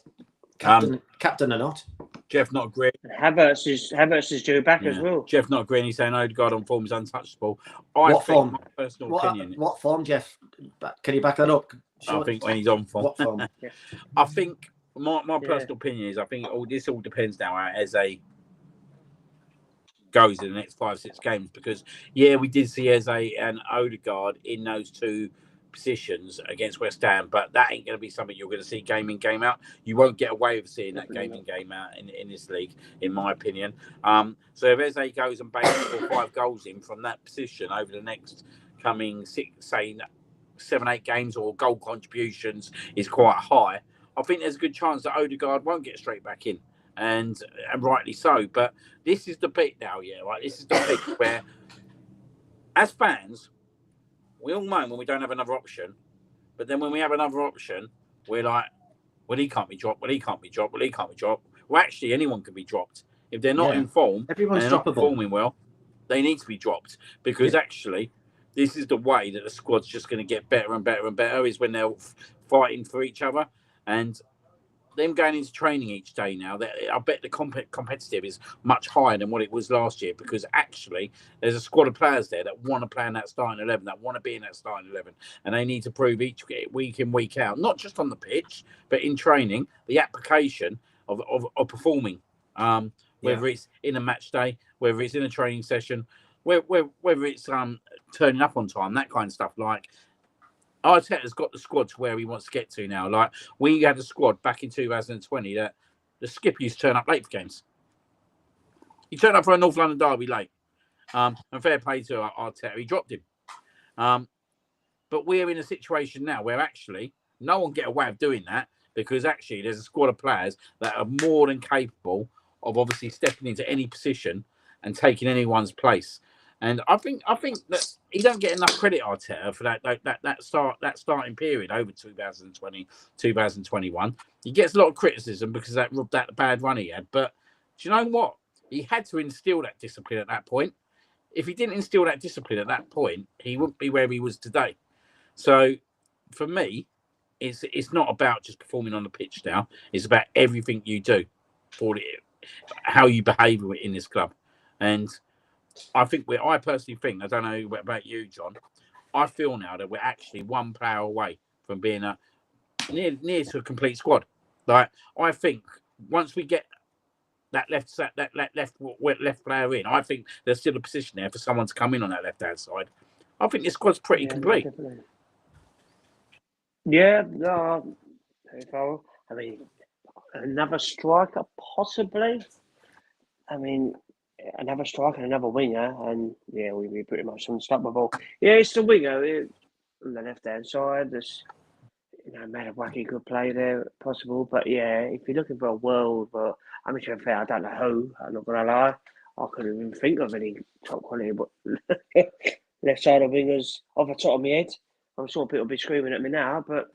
B: Captain or not.
A: Jeff not agreeing.
C: Havertz is due back as well.
A: Jeff not agreeing. He's saying Odegaard on form is untouchable.
B: What form?
A: My personal opinion.
B: What form, Jeff? Can you back that up?
A: I think when he's on form.
B: What form?
C: Yeah.
A: I think my personal opinion is I think this all depends now as a goes in the next 5-6 games, because we did see Eze and Odegaard in those two positions against West Ham, but that ain't going to be something you're going to see game in, game out. You won't get away with seeing that game in, game out in this league, in my opinion. So if Eze goes and bangs 4 or 5 goals in from that position over the next coming 7-8 games, or goal contributions is quite high, I think there's a good chance that Odegaard won't get straight back in, and rightly so. But this is the bit now, right? This is the bit where, as fans, we all moan when we don't have another option, but then when we have another option, we're like, well, he can't be dropped, well, he can't be dropped, well, he can't be dropped. Well, actually, anyone can be dropped. If they're not in form,
B: everyone's
A: and they're not performing well, they need to be dropped, because actually, this is the way that the squad's just going to get better and better and better, is when they're fighting for each other. And them going into training each day now, I bet the competitive is much higher than what it was last year, because actually there's a squad of players there that want to play in that starting 11, that want to be in that starting 11, and they need to prove each week in, week out, not just on the pitch, but in training, the application of performing, whether it's in a match day, whether it's in a training session, whether it's turning up on time, that kind of stuff. Like, Arteta's got the squad to where he wants to get to now. Like, we had a squad back in 2020 that the skipper used to turn up late for games. He turned up for a North London derby late. And fair play to Arteta, he dropped him. But we're in a situation now where actually no one get away with doing that, because actually there's a squad of players that are more than capable of obviously stepping into any position and taking anyone's place. And I think that he don't get enough credit, Arteta, for that starting period over 2020, 2021. He gets a lot of criticism because of that bad run he had. But do you know what? He had to instill that discipline at that point. If he didn't instill that discipline at that point, he wouldn't be where he was today. So for me, it's not about just performing on the pitch now. It's about everything you do, for how you behave in this club. And I personally think, I don't know about you, John, I feel now that we're actually one player away from being near to a complete squad. Like, I think once we get that left player in, I think there's still a position there for someone to come in on that left-hand side. I think this squad's pretty complete.
C: Definitely. Yeah, no, I mean, another striker, possibly. I mean, another striker and another winger, and we'd be pretty much unstoppable. Yeah, it's the winger on the left-hand side. There's, Madueke could play there, possible. But if you're looking for a world, but I'm sure fair, I don't know who. I'm not gonna lie, I couldn't even think of any top quality. But left side of wingers off the top of my head, I'm sure people will be screaming at me now. But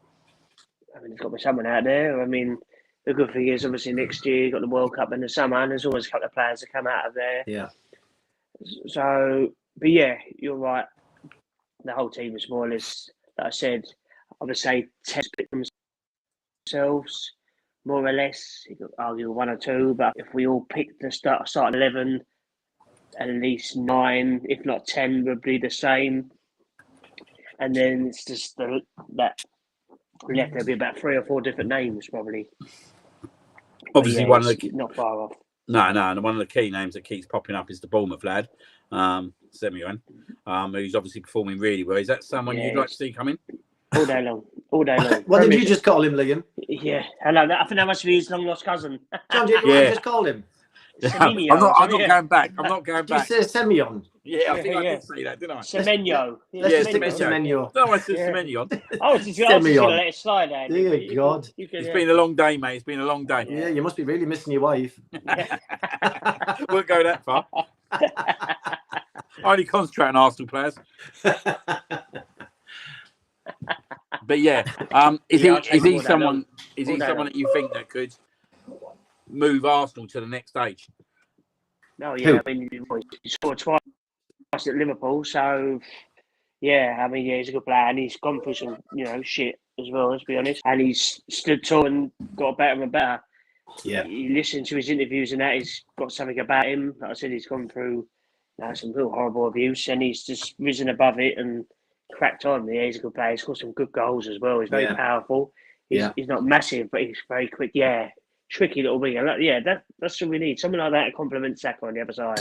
C: I mean, there's got to be someone out there. I mean, the good thing is, obviously, next year you've got the World Cup in the summer, and there's always a couple of players that come out of there.
B: Yeah.
C: So, but you're right. The whole team is more or less, like I said, I would say 10 split themselves, more or less. You could argue 1 or 2, but if we all pick the start 11, at least 9, if not 10, would be the same. And then it's just that left, there'll be about 3 or 4 different names, probably.
A: Obviously, one of the
C: not far off.
A: No, and one of the key names that keeps popping up is the Bournemouth lad, Semyon, who's obviously performing really well. Is that someone you'd like to see come in?
C: All day long.
B: What did you just call him, Liam?
C: Yeah, I know that. I think that must be his long lost cousin.
B: John, did you just call him?
C: Semenyo.
A: I'm not
C: yeah.
A: going back. I'm not going
B: Did you
A: back.
B: say Semyon?
A: Yeah, I think I
C: Yeah.
A: did say that, didn't I?
C: Semenyo.
B: Let's
A: Yeah,
B: just stick with
A: Semenyo.
B: Semenyo.
A: No, I said
C: Yeah.
A: Semenion.
C: I was just going to
B: Semyon.
C: let it slide, Andy.
B: Dear God.
C: You can,
A: It's been a long day, mate. It's been a long day.
B: Yeah, you must be really missing your wife.
A: Won't go that far. I only concentrate on Arsenal players. But yeah, is he someone that you think that could move Arsenal to the next stage?
C: No, yeah, I mean, he scored twice at Liverpool, so yeah, I mean, yeah, he's a good player, and he's gone through some, shit as well. Let's be honest, and he's stood tall and got better and better.
B: Yeah,
C: you listen to his interviews and that, he's got something about him. Like I said, he's gone through some real horrible abuse, and he's just risen above it and cracked on. Yeah, he's a good player. He's scored some good goals as well. He's very powerful. He's not massive, but he's very quick. Yeah, tricky little winger. Yeah, that's what we need. Someone like that to complement Saka on the other side.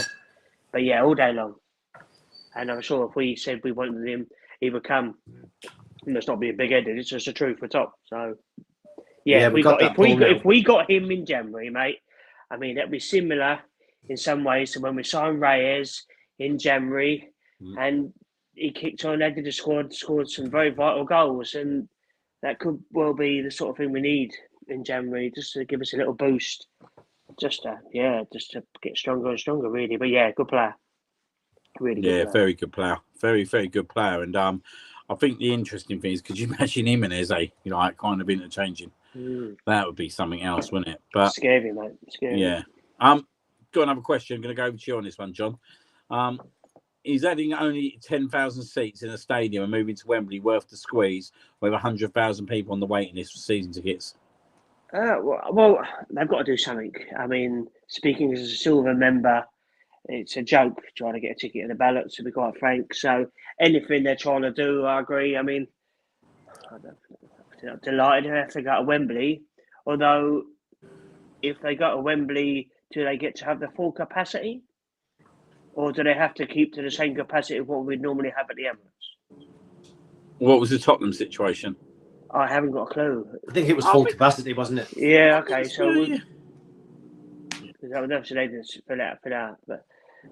C: But yeah, all day long. And I'm sure if we said we wanted him, he would come. Let's not be big-headed. It's just the truth for top. So yeah, if we got him in January, mate, I mean that'd be similar in some ways to when we signed Reyes in January, and he kicked on, added the squad, scored some very vital goals, and that could well be the sort of thing we need in January, just to give us a little boost, just to get stronger and stronger, really. But yeah, good player, really good player.
A: Very good player, very very good player, and I think the interesting thing is, could you imagine him and Eze, kind of interchanging? That would be something else, wouldn't it? But
C: scary, mate. Scary.
A: Yeah. Got another question. I'm going to go over to you on this one, John. Is adding only 10,000 seats in a stadium and moving to Wembley worth the squeeze with 100,000 people on the waiting list for season tickets?
C: Well, they've got to do something. I mean, speaking as a silver member, it's a joke trying to get a ticket in the ballot, to be quite frank. So anything they're trying to do, I agree. I mean, I'm delighted if they go to Wembley. Although, if they go to Wembley, do they get to have the full capacity? Or do they have to keep to the same capacity of what we'd normally have at the Emirates?
A: What was the Tottenham situation?
C: I haven't got a clue.
B: I think it was full capacity, wasn't it?
C: Yeah, okay. So obviously they didn't fill out.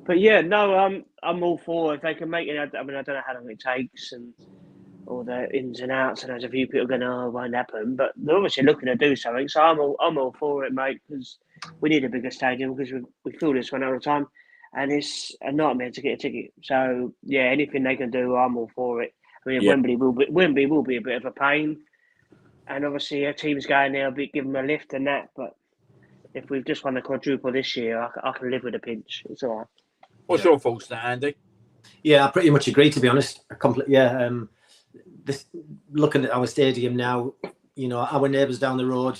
C: But yeah, no, I'm all for if they can make it. I mean, I don't know how long it takes and all the ins and outs, and there's a few people going, "Oh, it won't happen," but they're obviously looking to do something. So I'm all for it, mate, because we need a bigger stadium because we feel this one all the time, and it's a nightmare to get a ticket. So yeah, anything they can do, I'm all for it. I mean, Wembley will be a bit of a pain, and obviously a team's going there, will give them a lift and that. But if we've just won the quadruple this year, I can live with a pinch. It's all right.
A: What's your thoughts there, Andy?
B: Yeah, I pretty much agree, to be honest. Looking at our stadium now, our neighbours down the road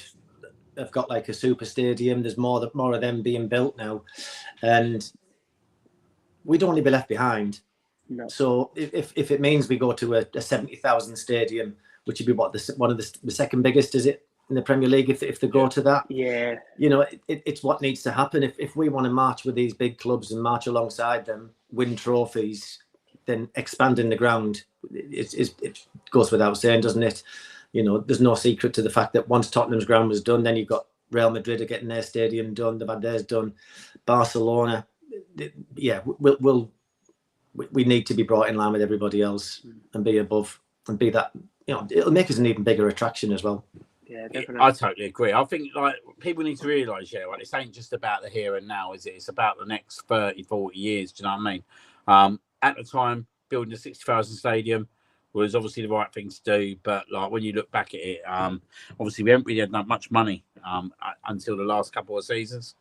B: have got like a super stadium. There's more of them being built now, and we don't want to be left behind.
C: No.
B: So if it means we go to a 70,000 stadium, which would be one of the second biggest, is it, in the Premier League, if they go to that?
C: Yeah.
B: It's what needs to happen. If we want to march with these big clubs and march alongside them, win trophies, then expanding the ground, it goes without saying, doesn't it? There's no secret to the fact that once Tottenham's ground was done, then you've got Real Madrid are getting their stadium done, they've had theirs done. Barcelona, we need to be brought in line with everybody else and be above and be that. It'll make us an even bigger attraction as well.
C: Yeah, definitely.
A: I totally agree. I think people need to realise, this ain't just about the here and now, is it? It's about the next 30, 40 years. Do you know what I mean? At the time, building a 60,000 stadium was obviously the right thing to do. But when you look back at it, obviously we haven't really had that much money until the last couple of seasons,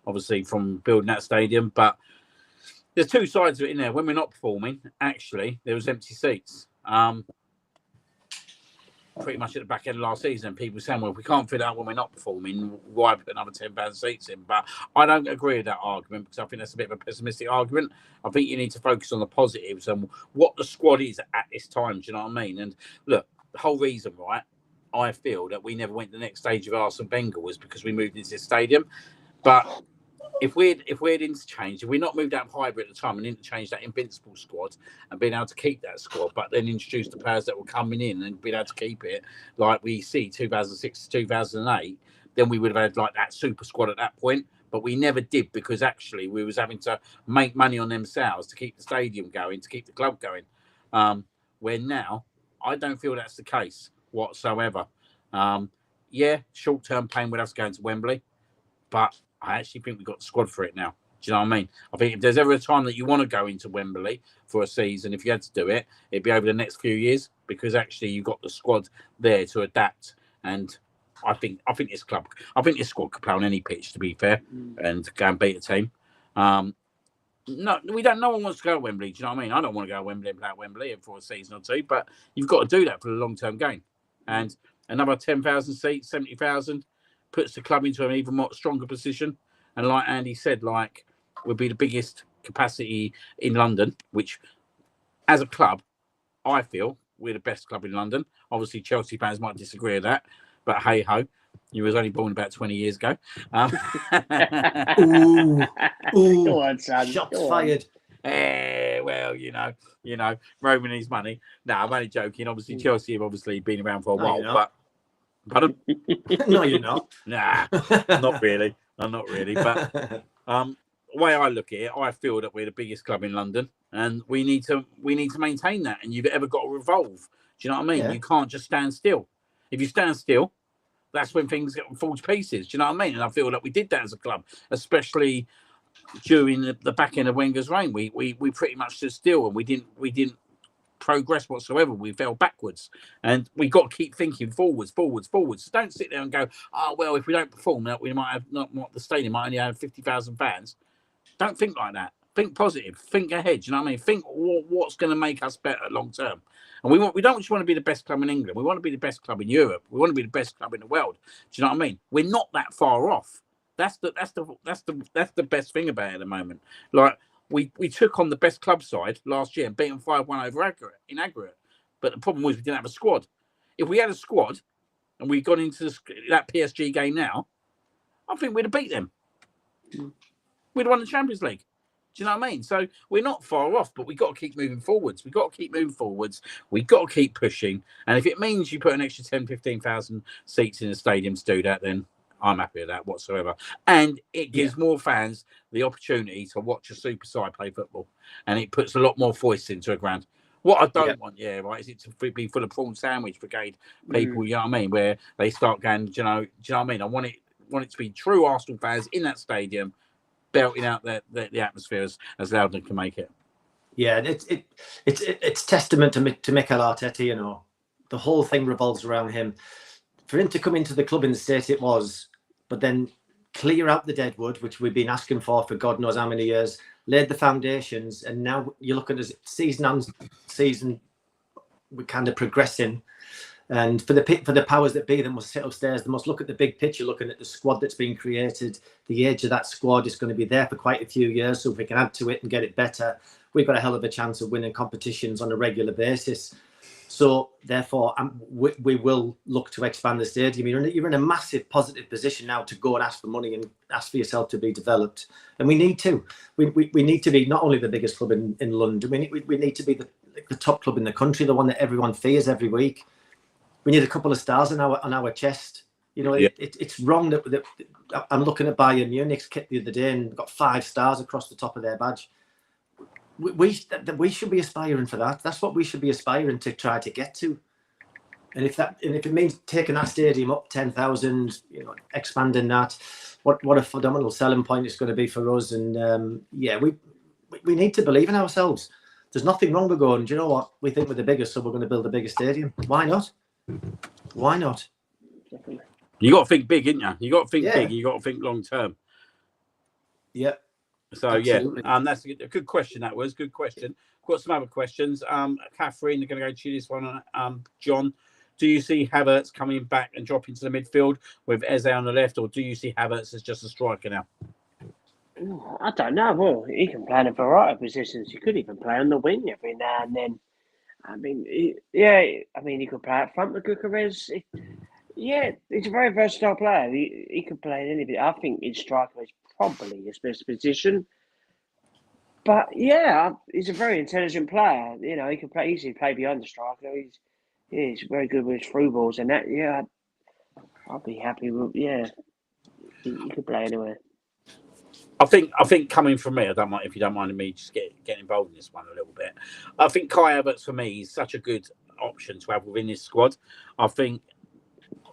A: obviously from building that stadium. But there's two sides of it in there. When we're not performing, actually, there was empty seats. Pretty much at the back end of last season, people saying, well, if we can't fit out when we're not performing, why put another 10,000 seats in? But I don't agree with that argument, because I think that's a bit of a pessimistic argument. I think you need to focus on the positives and what the squad is at this time. Do you know what I mean? And look, the whole reason, I feel that we never went to the next stage of Arsene Wenger was because we moved into this stadium. But if we'd interchanged, if we not moved out of hybrid at the time and interchanged that invincible squad and been able to keep that squad, but then introduced the players that were coming in and been able to keep it like we see 2006 to 2008, then we would have had like that super squad at that point. but we never did because actually we was having to make money on themselves to keep the stadium going, to keep the club going. Where now, I don't feel that's the case whatsoever. Yeah, short-term pain with us going to Wembley, but I actually think we've got the squad for it now. Do you know what I mean? I think if there's ever a time that you want to go into Wembley for a season, if you had to do it, it'd be over the next few years because actually you've got the squad there to adapt. And I think this squad could play on any pitch, to be fair, and go and beat a team. No, no one wants to go to Wembley. Do you know what I mean? I don't want to go to Wembley and play at Wembley for a season or two, but you've got to do that for the long-term game. And another 10,000 seats, 70,000 puts the club into an even more stronger position. And like Andy said, like would be the biggest capacity in London, which as a club, I feel we're the best club in London. Obviously, Chelsea fans might disagree with that, but hey ho, you was only born about 20 years ago.
B: Ooh,
C: Go on, son.
B: shots
C: Go
B: fired.
A: Well, you know, Roman needs money. No, I'm only joking. Obviously, Chelsea have obviously been around for a while, but pardon?
B: No, you're not.
A: Nah, not really. I'm not really. But the way I look at it, I feel that we're the biggest club in London, and we need to maintain that. And you've ever got to revolve. Do you know what I mean?
B: Yeah.
A: You can't just stand still. If you stand still, that's when things fall to pieces. Do you know what I mean? And I feel that we did that as a club, especially during the back end of Wenger's reign. We pretty much stood still, and we didn't progress whatsoever. We fell backwards, and we got to keep thinking forwards. Don't sit there and go, oh well, if we don't perform, we might have not the stadium might only have 50,000 fans. Don't think like that. Think positive. Think ahead. Do you know what I mean? Think what's going to make us better long term. And we don't just want to be the best club in England. We want to be the best club in Europe. We want to be the best club in the world. Do you know what I mean? We're not that far off. That's the best thing about it at the moment. Like we took on the best club side last year and beat them 5-1 over aggregate. But the problem was we didn't have a squad. If we had a squad and we'd gone into that PSG game now, I think we'd have beat them. We'd have won the Champions League. Do you know what I mean? So we're not far off, but we've got to keep moving forwards. We've got to keep moving forwards. We've got to keep pushing. And if it means you put an extra 10, 15,000 seats in the stadium to do that, then I'm happy with that whatsoever. And it gives more fans the opportunity to watch a super side play football. And it puts a lot more voice into a ground. What I don't want, is it to be full of prawn sandwich brigade people, you know what I mean? Where they start going, do you know what I mean? I want it to be true Arsenal fans in that stadium, belting out the atmosphere as loud as can make it.
B: Yeah, it's testament to Mikel Arteta. You know, the whole thing revolves around him. For him to come into the club in the state it was, but then clear out the deadwood, which we've been asking for God knows how many years, laid the foundations, and now you're looking at season on season, we're kind of progressing. And for the powers that be, they must sit upstairs. They must look at the big picture, looking at the squad that's been created. The age of that squad is going to be there for quite a few years. So if we can add to it and get it better, we've got a hell of a chance of winning competitions on a regular basis. So therefore, we will look to expand the stadium. You're in a massive positive position now to go and ask for money and ask for yourself to be developed. And we need to. We need to be not only the biggest club in London. We need to be the top club in the country, the one that everyone fears every week. We need a couple of stars on our chest. You know, it's wrong that I'm looking at Bayern Munich's kit the other day and got 5 stars across the top of their badge. We should be aspiring for that. That's what we should be aspiring to try to get to. And if it means taking that stadium up 10,000, expanding that, what a phenomenal selling point it's going to be for us. And we need to believe in ourselves. There's nothing wrong with going, do you know what? We think we're the biggest, so we're going to build a bigger stadium. Why not? Why not?
A: You got to think big, ain't you? You got to think big. You got to think long term.
B: Yeah.
A: So absolutely. That's a good question. That was good question. Got some other questions. Catherine, they're going to go to you this one. John, do you see Havertz coming back and dropping to the midfield with Eze on the left, or do you see Havertz as just a striker now?
C: I don't know. Well, he can play in a variety of positions. He could even play on the wing every now and then. I mean, he could play up front with Gyökeres. He's a very versatile player. He could play in anything. I think his striker is probably his best position. But he's a very intelligent player. You know, he can easily play behind the striker. He's very good with his through balls and that. I'll be happy with. He could play anywhere.
A: I think coming from me, I don't mind if you don't mind me just getting involved in this one a little bit. I think Kai Havertz for me is such a good option to have within this squad. I think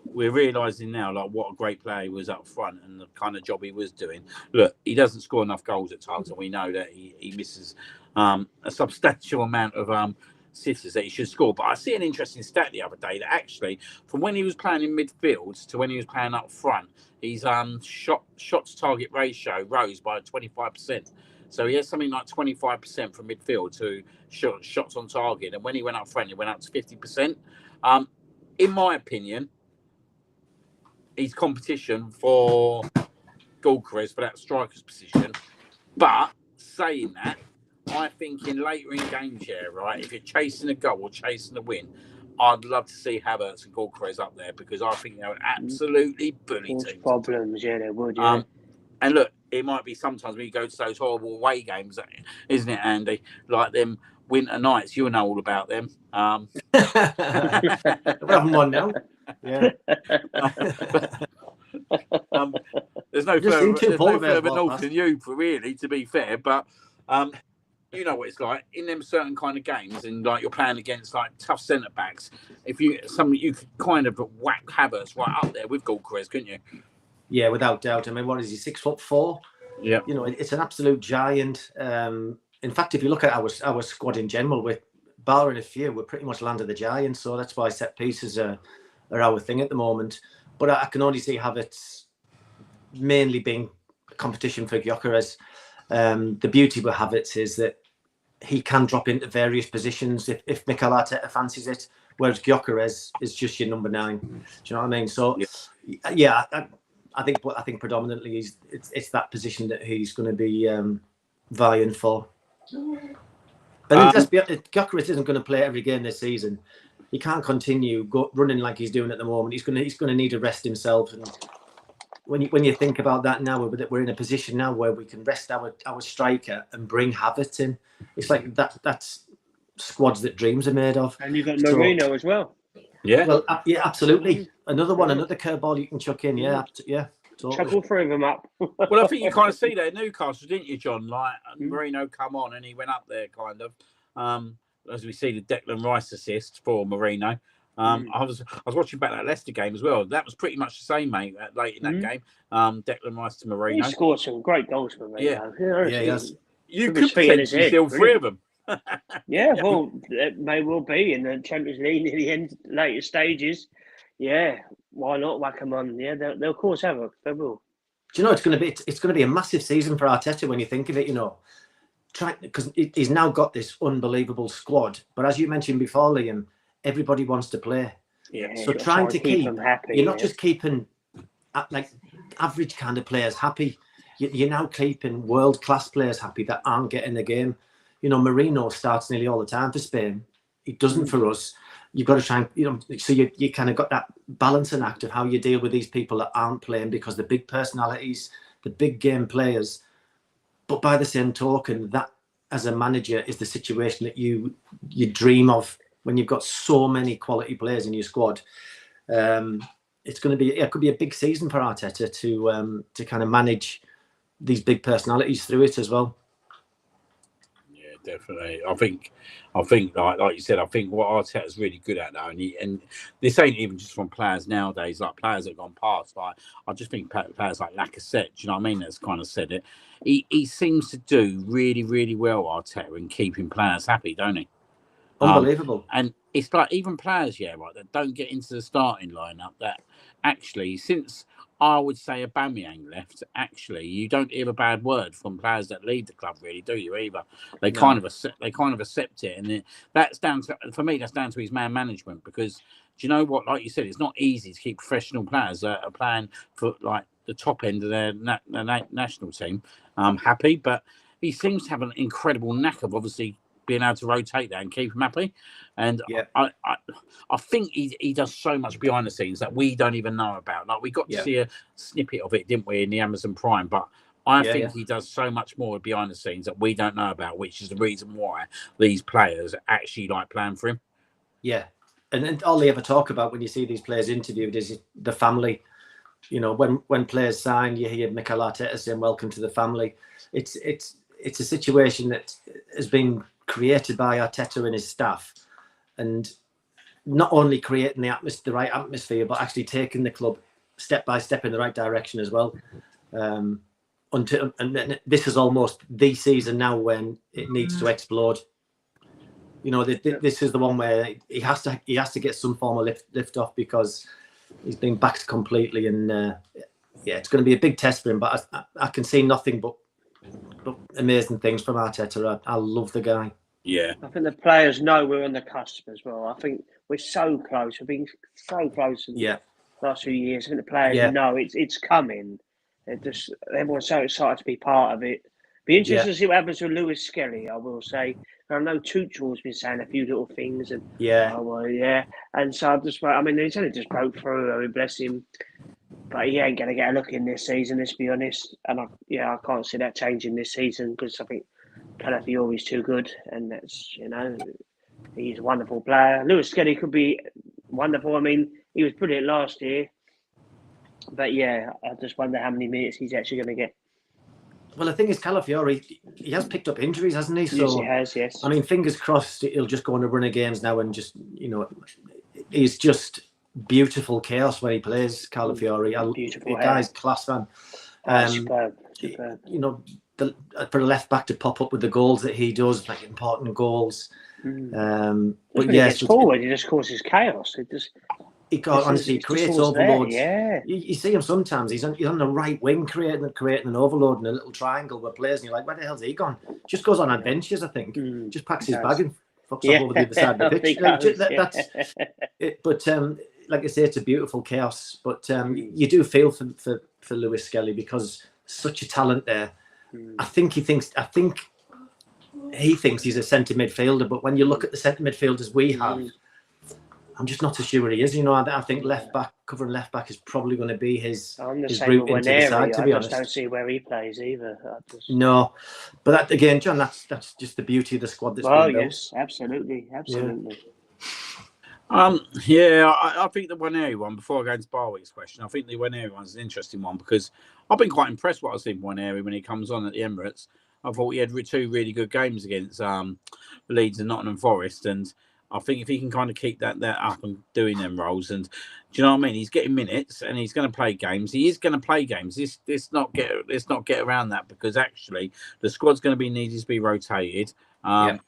A: we're realising now like what a great player he was up front and the kind of job he was doing. Look, he doesn't score enough goals at times, and we know that he misses a substantial amount of sitters that he should score. But I see an interesting stat the other day that actually, from when he was playing in midfield to when he was playing up front, his shots target ratio rose by 25%. So he has something like 25% from midfield to shots on target, and when he went up front, he went up to 50%. In my opinion, he's competition for Gorkarez for that striker's position. But saying that, I think in later in games, right, if you're chasing a goal or chasing a win, I'd love to see Havertz and Gorkarez up there because I think they would absolutely bully teams.
C: Problems, yeah, they would, yeah.
A: And look, it might be sometimes when you go to those horrible away games, isn't it, Andy? Like them winter nights, you'll know all about them.
B: We have one now. Yeah.
A: There's no further north than you, really, to be fair. But you know what it's like in them certain kind of games, and like you're playing against like tough centre backs. If you could kind of whack Havertz right up there with Gorkarez, couldn't you?
B: Yeah, without doubt. I mean, what is he? 6'4"?
A: Yeah.
B: You know, it's an absolute giant. In fact, if you look at our squad in general, we're barring a few, we're pretty much land of the giants. So that's why set pieces are our thing at the moment. But I can only see Havertz mainly being a competition for Gyökeres. The beauty with Havertz is that he can drop into various positions if Mikel Arteta fancies it, whereas Gyökeres is just your number 9. Do you know what I mean? So, yeah, I think predominantly it's that position that he's going to be vying for. But Gyökeres isn't going to play every game this season. He can't continue running like he's doing at the moment. He's going to need to rest himself. And when you think about that now, we're in a position now where we can rest our striker and bring Havertz in. It's like that's squads that dreams are made of.
C: And you've got Marino as well.
A: Yeah.
B: Well, yeah, absolutely. Another curveball you can chuck in. Yeah, yeah. Totally.
C: Chuck all 3 of them up.
A: Well, I think you kind of see that in Newcastle, didn't you, John? Like Marino come on and he went up there, kind of. As we see the Declan Rice assist for Marino. I was watching back that Leicester game as well. That was pretty much the same, mate. Late in that game, Declan Rice to Marino.
C: He scored some great goals for Marino.
B: Yeah.
A: You could potentially steal 3 of them.
C: Yeah, well, it may well be in the Champions League in the later stages. Yeah, why not whack them on? Yeah, they'll of course have it. They will.
B: Do you know it's going to be a massive season for Arteta when you think of it. You know, because he's now got this unbelievable squad. But as you mentioned before, Liam, everybody wants to play.
C: Yeah.
B: So trying to keep
C: them happy.
B: You're not just keeping like average kind of players happy. You're now keeping world-class players happy that aren't getting the game. You know, Marino starts nearly all the time for Spain. He doesn't for us. You've got to try and, you know, so you kind of got that balancing act of how you deal with these people that aren't playing because the big personalities, the big game players. But by the same token, that as a manager is the situation that you dream of when you've got so many quality players in your squad. It's going to be, it could be a big season for Arteta to kind of manage these big personalities through it as well.
A: Definitely. I think like you said, I think what Arteta's really good at now, and this ain't even just from players nowadays, like players that have gone past. Like I just think players like Lacazette, you know what I mean? That's kind of said it. He seems to do really, really well, Arteta, in keeping players happy, don't he?
B: Unbelievable.
A: And it's like even players, right, that don't get into the starting lineup. That actually, since I would say Aubameyang left, actually, you don't hear a bad word from players that leave the club, really, do you? Either they kind of accept it, and that's down to, for me, that's down to his man management. Because do you know what? Like you said, it's not easy to keep professional players that are playing for like the top end of their national team happy, but he seems to have an incredible knack of obviously being able to rotate that and keep him happy. And I think he does so much behind the scenes that we don't even know about. Like we got to see a snippet of it, didn't we, in the Amazon Prime? But I think he does so much more behind the scenes that we don't know about, which is the reason why these players actually like playing for him.
B: Yeah. And all they ever talk about when you see these players interviewed is the family. you know, when players sign, you hear Mikel Arteta saying "Welcome to the family." It's a situation that has been created by Arteta and his staff, and not only creating the right atmosphere, but actually taking the club step by step in the right direction as well. And this is almost the season now when it needs to explode. You know, this is the one where he has to get some form of lift off, because he's been backed completely, and yeah, it's going to be a big test for him. But I can see nothing but amazing things from Arteta. I love the guy.
A: Yeah,
C: I think the players know we're on the cusp as well. I think we're so close. We've been so close in the last few years. I think the players know it's coming. Everyone's so excited to be part of it. Be interesting to see what happens with Lewis Skelly, I will say. I know Tuchel's been saying a few little things, and and so I mean, he's only just broke through. I mean, bless him, but he ain't going to get a look in this season. Let's be honest, and I can't see that changing this season, because I think Calafiori's too good, and that's, you know, he's a wonderful player. Lewis Skelly could be wonderful. I mean, he was brilliant last year, but yeah, I just wonder how many minutes he's actually going to get.
B: Well, the thing is, Calafiori, he has picked up injuries, hasn't he? So,
C: yes, he has, yes.
B: I mean, fingers crossed he'll just go on a run of games now, and just, you know, he's just beautiful chaos when he plays, Calafiori. The guy's class, man.
C: Superb.
B: You know, for a left back to pop up with the goals that he does, like important goals.
C: But yeah, he gets forward, he just causes chaos.
B: Honestly, he creates overloads. You see him sometimes. He's on the right wing creating an overload in a little triangle where players, and you're like, where the hell's he gone? Just goes on adventures, I think. Just packs his bag and fucks off over the other side of the pitch. That's it. But like I say, it's a beautiful chaos. But you do feel for Lewis Skelly, because such a talent there. I think he thinks he's a centre midfielder, but when you look at the centre midfielders we have, I'm just not so sure he is. You know, I think covering left back is probably going to be his route into the side, to be honest.
C: I don't see where he plays either.
B: No, but that, again, John, that's just the beauty of the squad that's been built.
C: Yes, absolutely.
B: Yeah.
A: I think the Waneri one, before I go into Barwick's question, I think the Waneri one's an interesting one, because I've been quite impressed what I've seen from Waneri when he comes on at the Emirates. I thought he had two really good games against Leeds and Nottingham Forest, and I think if he can kind of keep that up and doing them roles, and do you know what I mean? He's getting minutes and he's going to play games. He is going to play games. Let's not get around that, because actually the squad's going to be needed to be rotated. I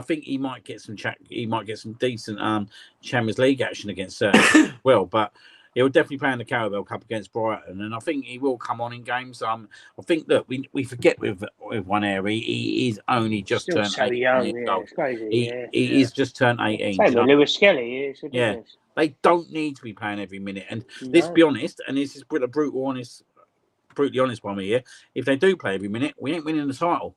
A: think he might get some decent Champions League action against certain well, but he'll definitely play in the Carabao Cup against Brighton, and I think he will come on in games. I think that we forget with Waneri, he is only just
C: still
A: turned
C: so
A: 18
C: young.
A: years old.
C: It's crazy.
A: He is just turned 18.
C: Same with Lewis Skelly.
A: They don't need to be playing every minute. And let's be honest, and this is brutally honest by me here. If they do play every minute, we ain't winning the title.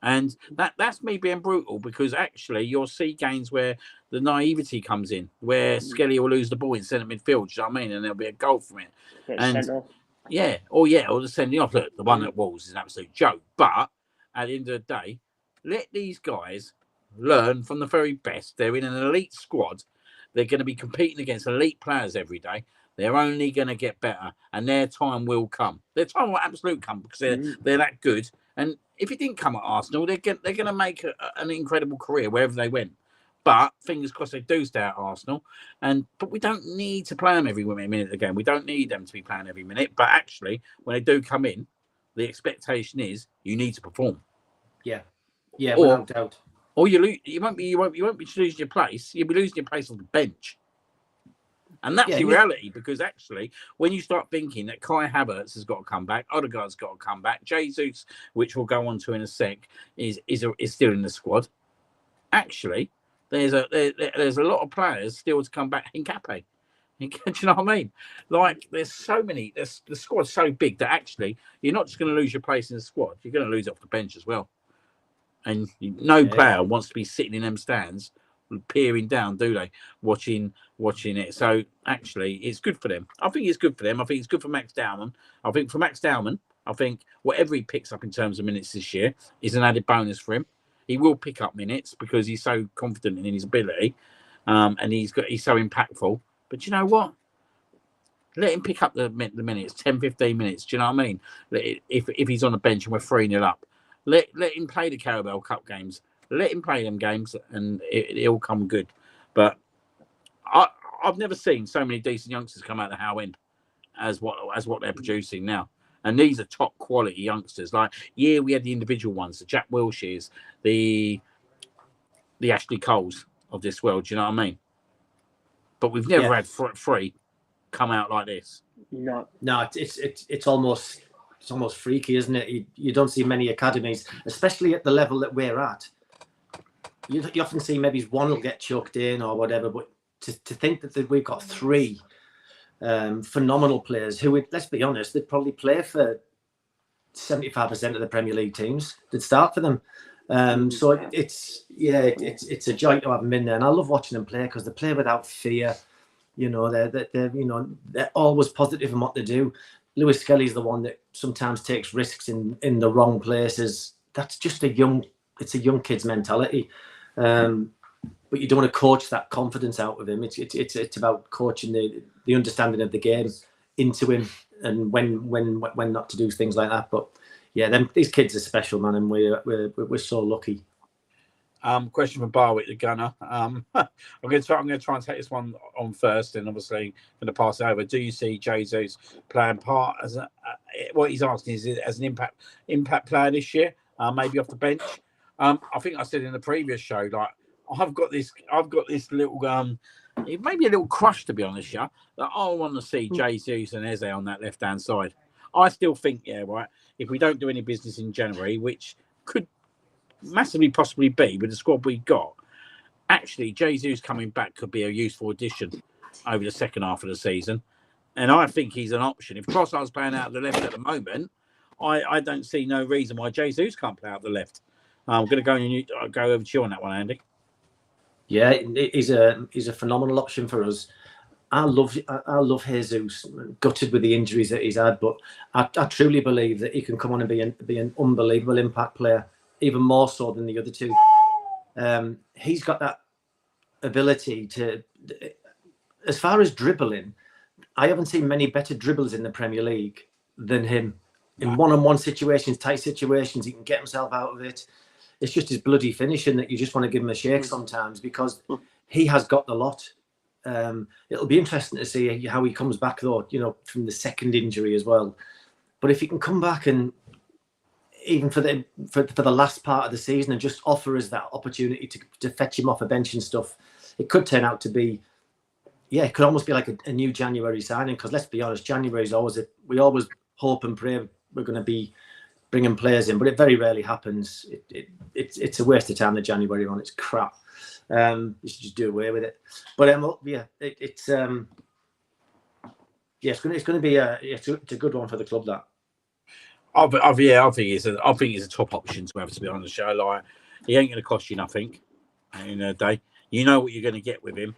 A: And that's me being brutal, because actually you'll see games where the naivety comes in, where Skelly will lose the ball in centre midfield, do you know what I mean? And there'll be a goal from it. Or the sending off. Look, the one at Wolves is an absolute joke. But at the end of the day, let these guys learn from the very best. They're in an elite squad. They're going to be competing against elite players every day. They're only going to get better, and their time will come. Their time will absolutely come, because they're that good. And if it didn't come at Arsenal, they're going to make an incredible career wherever they went. But fingers crossed they do stay at Arsenal. But we don't need to play them every minute again. We don't need them to be playing every minute. But actually, when they do come in, the expectation is you need to perform.
B: Yeah, without doubt.
A: Or you won't be losing your place. You'll be losing your place on the bench. And that's the reality, because actually, when you start thinking that Kai Havertz has got to come back, Odegaard's got to come back, Jesus, which we'll go on to in a sec, is still in the squad. Actually, there's a lot of players still to come back in Cape. Do you know what I mean? Like, there's so many. The squad's so big that actually you're not just going to lose your place in the squad. You're going to lose it off the bench as well. And no player wants to be sitting in them stands, peering down, do they? Watching it. So actually, it's good for them. I think it's good for them. I think it's good for Max Dowman. I think for Max Dowman, I think whatever he picks up in terms of minutes this year is an added bonus for him. He will pick up minutes because he's so confident in his ability, and he's so impactful. But you know what? let him pick up the minutes, 10, 15 minutes. Do you know what I mean? If he's on the bench and we're 3-0 up, let him play the Carabao Cup games. Let him play them games, and it'll come good. But I've never seen so many decent youngsters come out of the Howe End as what they're producing now. And these are top quality youngsters. Like, yeah, we had the individual ones, the Jack Wilshires, the Ashley Coles of this world. Do you know what I mean? But we've never had three come out like this.
C: No,
B: it's almost freaky, isn't it? You don't see many academies, especially at the level that we're at. You often see maybe one will get chucked in or whatever, but to think that we've got 3 phenomenal players who, let's be honest, they'd probably play for 75% of the Premier League teams. They'd start for them. So it's a joy to have them in there, and I love watching them play because they play without fear. You know, they're always positive in what they do. Lewis Skelly's the one that sometimes takes risks in the wrong places. That's just a young kid's mentality. But you don't want to coach that confidence out of him. It's about coaching the understanding of the game into him, and when not to do things like that. But yeah, these kids are special, man, and we're so lucky.
A: Question from Barwick, the gunner. I'm going to try and take this one on first, and obviously I'm going to pass it over. Do you see Jesus playing part as what he's asking is as an impact player this year? Maybe off the bench. I think I said in the previous show, like, I've got this little maybe a little crush, to be honest, that I want to see Jesus and Eze on that left hand side. I still think, if we don't do any business in January, which could massively possibly be with the squad we got, actually Jesus coming back could be a useful addition over the second half of the season, and I think he's an option. If Trossard's playing out of the left at the moment, I don't see no reason why Jesus can't play out the left. I'm going to go over to you on that one, Andy.
B: Yeah, he's a phenomenal option for us. I love Jesus, gutted with the injuries that he's had, but I truly believe that he can come on and be an unbelievable impact player, even more so than the other two. He's got that ability to, as far as dribbling, I haven't seen many better dribblers in the Premier League than him. In one-on-one situations, tight situations, he can get himself out of it. It's just his bloody finishing that you just want to give him a shake sometimes, because he has got the lot. It'll be interesting to see how he comes back, though, from the second injury as well. But if he can come back and even for the last part of the season and just offer us that opportunity to fetch him off a bench and stuff, it could turn out to be, it could almost be like a new January signing. Because let's be honest, January is always we always hope and pray we're going to be bringing players in, but it very rarely happens. It's a waste of time, the January one. It's crap. You should just do away with it. But it's going to be it's a good one for the club. That.
A: I think it's a top option to have, to be honest. Like, he ain't going to cost you nothing in a day. You know what you're going to get with him.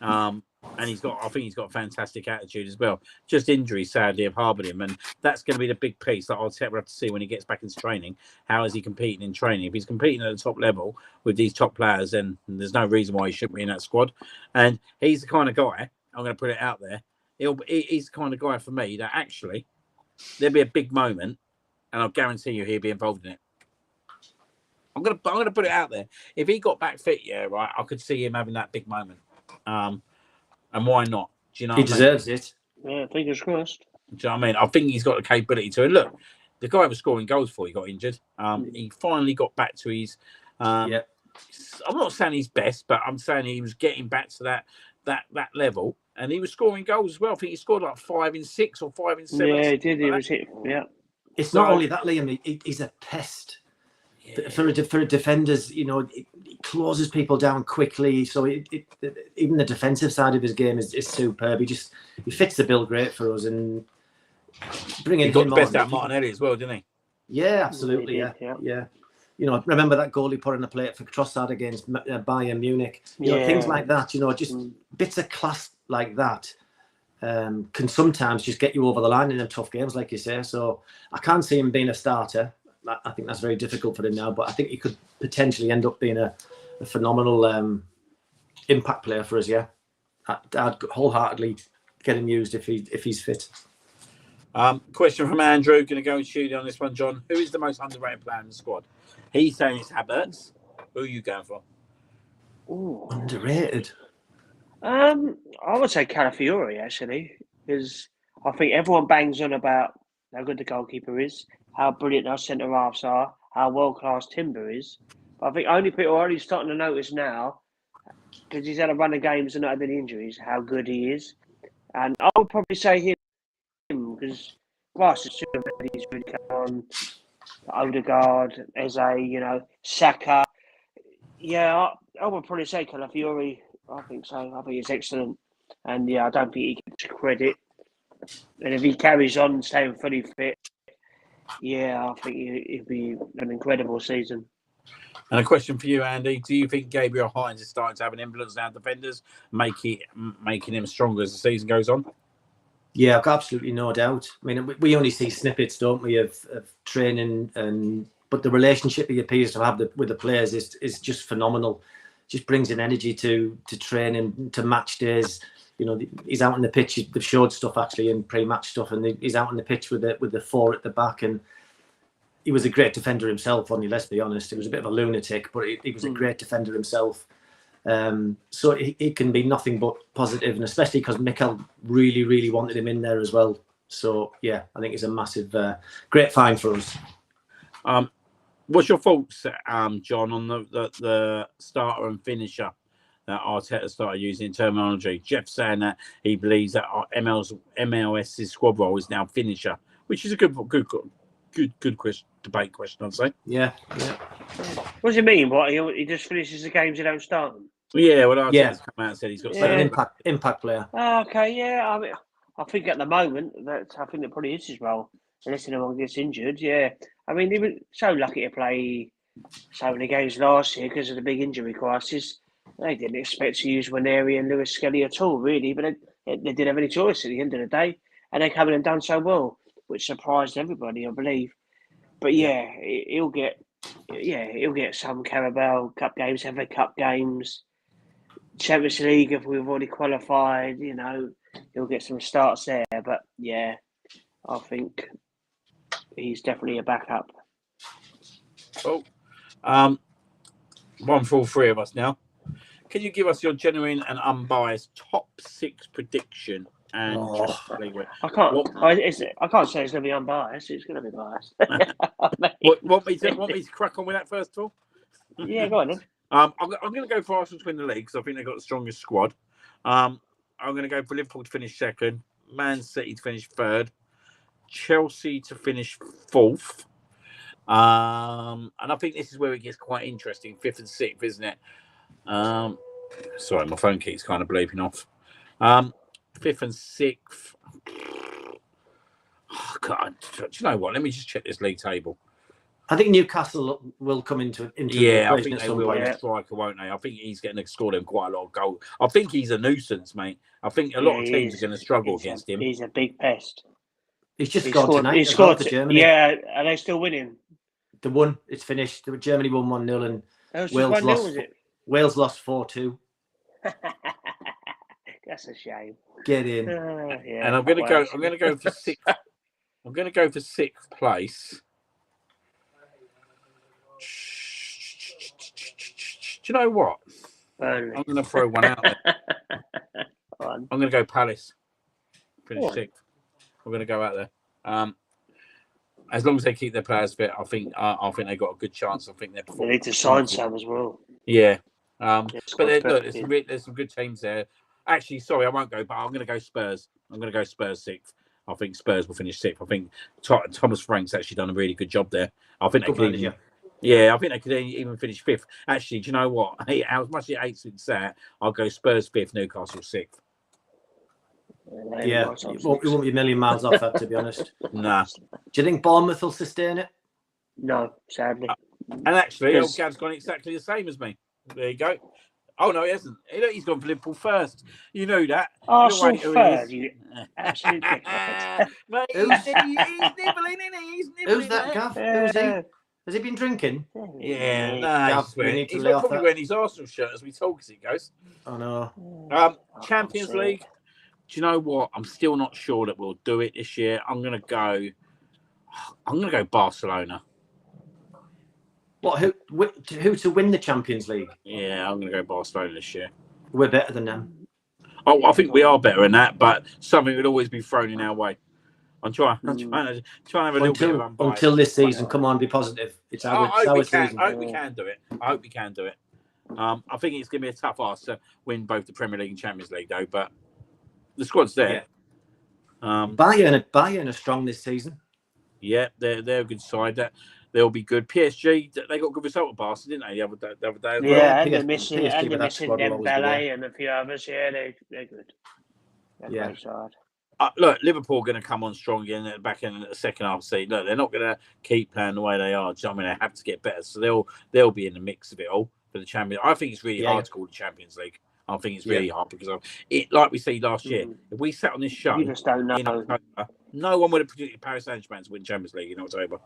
A: And I think he's got a fantastic attitude as well. Just injuries, sadly, have harboured him, and that's going to be the big piece that I'll have to see when he gets back into training. How is he competing in training? If he's competing at the top level with these top players, then there's no reason why he shouldn't be in that squad. And he's the kind of guy, I'm going to put it out there, he's the kind of guy for me that actually there'll be a big moment, and I'll guarantee you he'll be involved in it. I'm gonna put it out there. If he got back fit, I could see him having that big moment. And why not? Do you know?
B: He deserves it.
C: Yeah, fingers crossed.
A: Do you know what I mean? I think he's got the capability to. And look, the guy was scoring goals before he got injured. He finally got back to his. I'm not saying he's best, but I'm saying he was getting back to that level, and he was scoring goals as well. I think he scored like 5 in 6 or 5 in 7.
C: Yeah, he did. He was hit. Yeah.
B: It's not only that, Liam. He's a pest. Yeah. For defenders, he closes people down quickly. So even the defensive side of his game is superb. He fits the bill great for us, and bringing
A: he got the best out of Martinelli as well, didn't he?
B: Yeah, absolutely. Yeah. Remember that goal he put on the plate for Trossard against Bayern Munich. Things like that. Just bits of class like that can sometimes just get you over the line in them tough games, like you say. So I can't see him being a starter. I think that's very difficult for him now, but I think he could potentially end up being a phenomenal impact player for us. Yeah, I'd wholeheartedly get him used if he's fit.
A: Question from Andrew. Going to go and shoot on this one, John. Who is the most underrated player in the squad? He's saying it's Havertz. Who are you going for?
C: Ooh.
B: Underrated.
C: I would say Calafiori, actually, because I think everyone bangs on about how good the goalkeeper is, how brilliant our centre halves are, how world class Timber is. But I think only people are only starting to notice now, because he's had a run of games and not had any injuries, how good he is. And I would probably say him, because Rice is he's really come on. Odegaard, Eze, Saka. Yeah, I would probably say Calafiori. I think so. I think he's excellent. And yeah, I don't think he gets credit. And if he carries on staying fully fit, yeah, I think it'd be an incredible season.
A: And a question for you, Andy. Do you think Gabriel Hines is starting to have an influence on our defenders, making him stronger as the season goes on?
B: Yeah, I've got absolutely no doubt. I mean, we only see snippets, don't we, of training, but the relationship he appears to have with the players is just phenomenal. Just brings an energy to training, to match days. He's out on the pitch. They've showed stuff actually in pre-match stuff, and he's out on the pitch with the four at the back. And he was a great defender himself. Only let's be honest, he was a bit of a lunatic, but he was a great defender himself. So it can be nothing but positive, and especially because Mikel really, really wanted him in there as well. So yeah, I think it's a massive, great find for us.
A: What's your thoughts, John, on the starter and finisher that Arteta started using terminology? Jeff saying that he believes that our MLS's squad role is now finisher, which is a good question, debate question, I'd say.
B: Yeah.
C: What does he mean? What he just finishes the games, he don't start them?
A: Yeah, well, Arteta's come out and said he's got
B: an impact player.
C: Oh, okay, yeah. I mean, I think at the moment that probably is his role, unless anyone gets injured. Yeah, I mean, he was so lucky to play so many games last year because of the big injury crisis. They didn't expect to use Waneri and Lewis Skelly at all, really, but they didn't have any choice at the end of the day, and they come in and done so well, which surprised everybody, I believe. But yeah, he'll get some Carabao Cup games, FA Cup games, Champions League if we've already qualified. He'll get some starts there. But yeah, I think he's definitely a backup.
A: Oh, one for all three of us now. Can you give us your genuine and unbiased top 6 prediction? And
C: I can't. I can't say it's going to be unbiased. It's going to be biased.
A: Want me to crack on with that first of all?
C: Yeah, go on then.
A: I'm going to go for Arsenal to win the league because I think they've got the strongest squad. I'm going to go for Liverpool to finish second, Man City to finish third, Chelsea to finish fourth. And I think this is where it gets quite interesting, 5th and 6th, isn't it? Sorry, my phone keeps kind of bleeping off. 5th and 6th. Oh, God, do you know what? Let me just check this league table.
B: I think Newcastle will come into
A: yeah, I think they will be a striker, won't they? I think he's going to score them quite a lot of goals. I think he's a nuisance, mate. I think a lot of teams are going to struggle against him.
C: He's a big pest.
B: He's just scored tonight. He
C: scored
B: for Germany.
C: Yeah, are they still winning?
B: The one, it's finished. Germany won 1-0 and Wales lost. Was it? Wales lost 4-2.
C: That's a shame.
B: Get in.
A: Yeah, and I'm going to go for 6th. I'm going to go for 6th place. Do you know what? I'm going to throw one out there. I'm going to go Palace. Finish 6th. I'm going to go out there. As long as they keep their players fit, I think they've got a good chance. I think
C: they need to sign some as well.
A: Yeah. But there's some good teams there. Actually, sorry, I won't go, but I'm going to go Spurs. I'm going to go Spurs 6th. I think Spurs will finish 6th. I think Thomas Frank's actually done a really good job there. I think they could even finish 5th. Actually, do you know what? As much as it hates it sad, I'll go Spurs 5th, Newcastle 6th.
B: Yeah, it won't be a million miles off that, to be honest.
A: Nah.
B: Do you think Bournemouth will sustain it?
C: No, sadly.
A: And actually, old Gav's gone exactly the same as me. There you go. Oh, no, he hasn't. He's gone for Liverpool first. You know that.
C: Arsenal third, you absolute dickhead.
A: He's nibbling, isn't he? He's nibbling.
B: Who's that, Gav? Who's he? Has he been drinking?
A: Yeah, no. He's not probably wearing his Arsenal shirt as we talk as it goes.
B: Oh, no.
A: Champions League. you know what? I'm still not sure that we'll do it this year. I'm gonna go Barcelona.
B: What? Who to win the Champions League?
A: Yeah, I'm gonna go Barcelona this year.
B: We're better than them.
A: Oh, I think we are better than that, but something would always be thrown in our way. I'm trying to have a little bit of unbiased.
B: Until this season, come on, be positive. It's our season.
A: I hope we can do it. I hope we can do it. I think it's going to be a tough ask to win both the Premier League and Champions League, though. But the squad's there.
B: Yeah. Bayern are strong this season.
A: Yeah, they're a good side. They'll be good. PSG, they got a good result at Barcelona, didn't they? The other day as well.
C: Yeah, and they're missing Dembele and a few others. Yeah, they're good. They're great side.
A: Look, Liverpool are going to come on strong again at the back end of the second half. Look, they're not going to keep playing the way they are. I mean, they have to get better, so they'll be in the mix of it all for the Champions. I think it's really hard to call the Champions League. I think it's really hard because like we see last year, if we sat on this show,
C: you just don't know.
A: In October, no one would have predicted Paris Saint-Germain to win Champions League in October,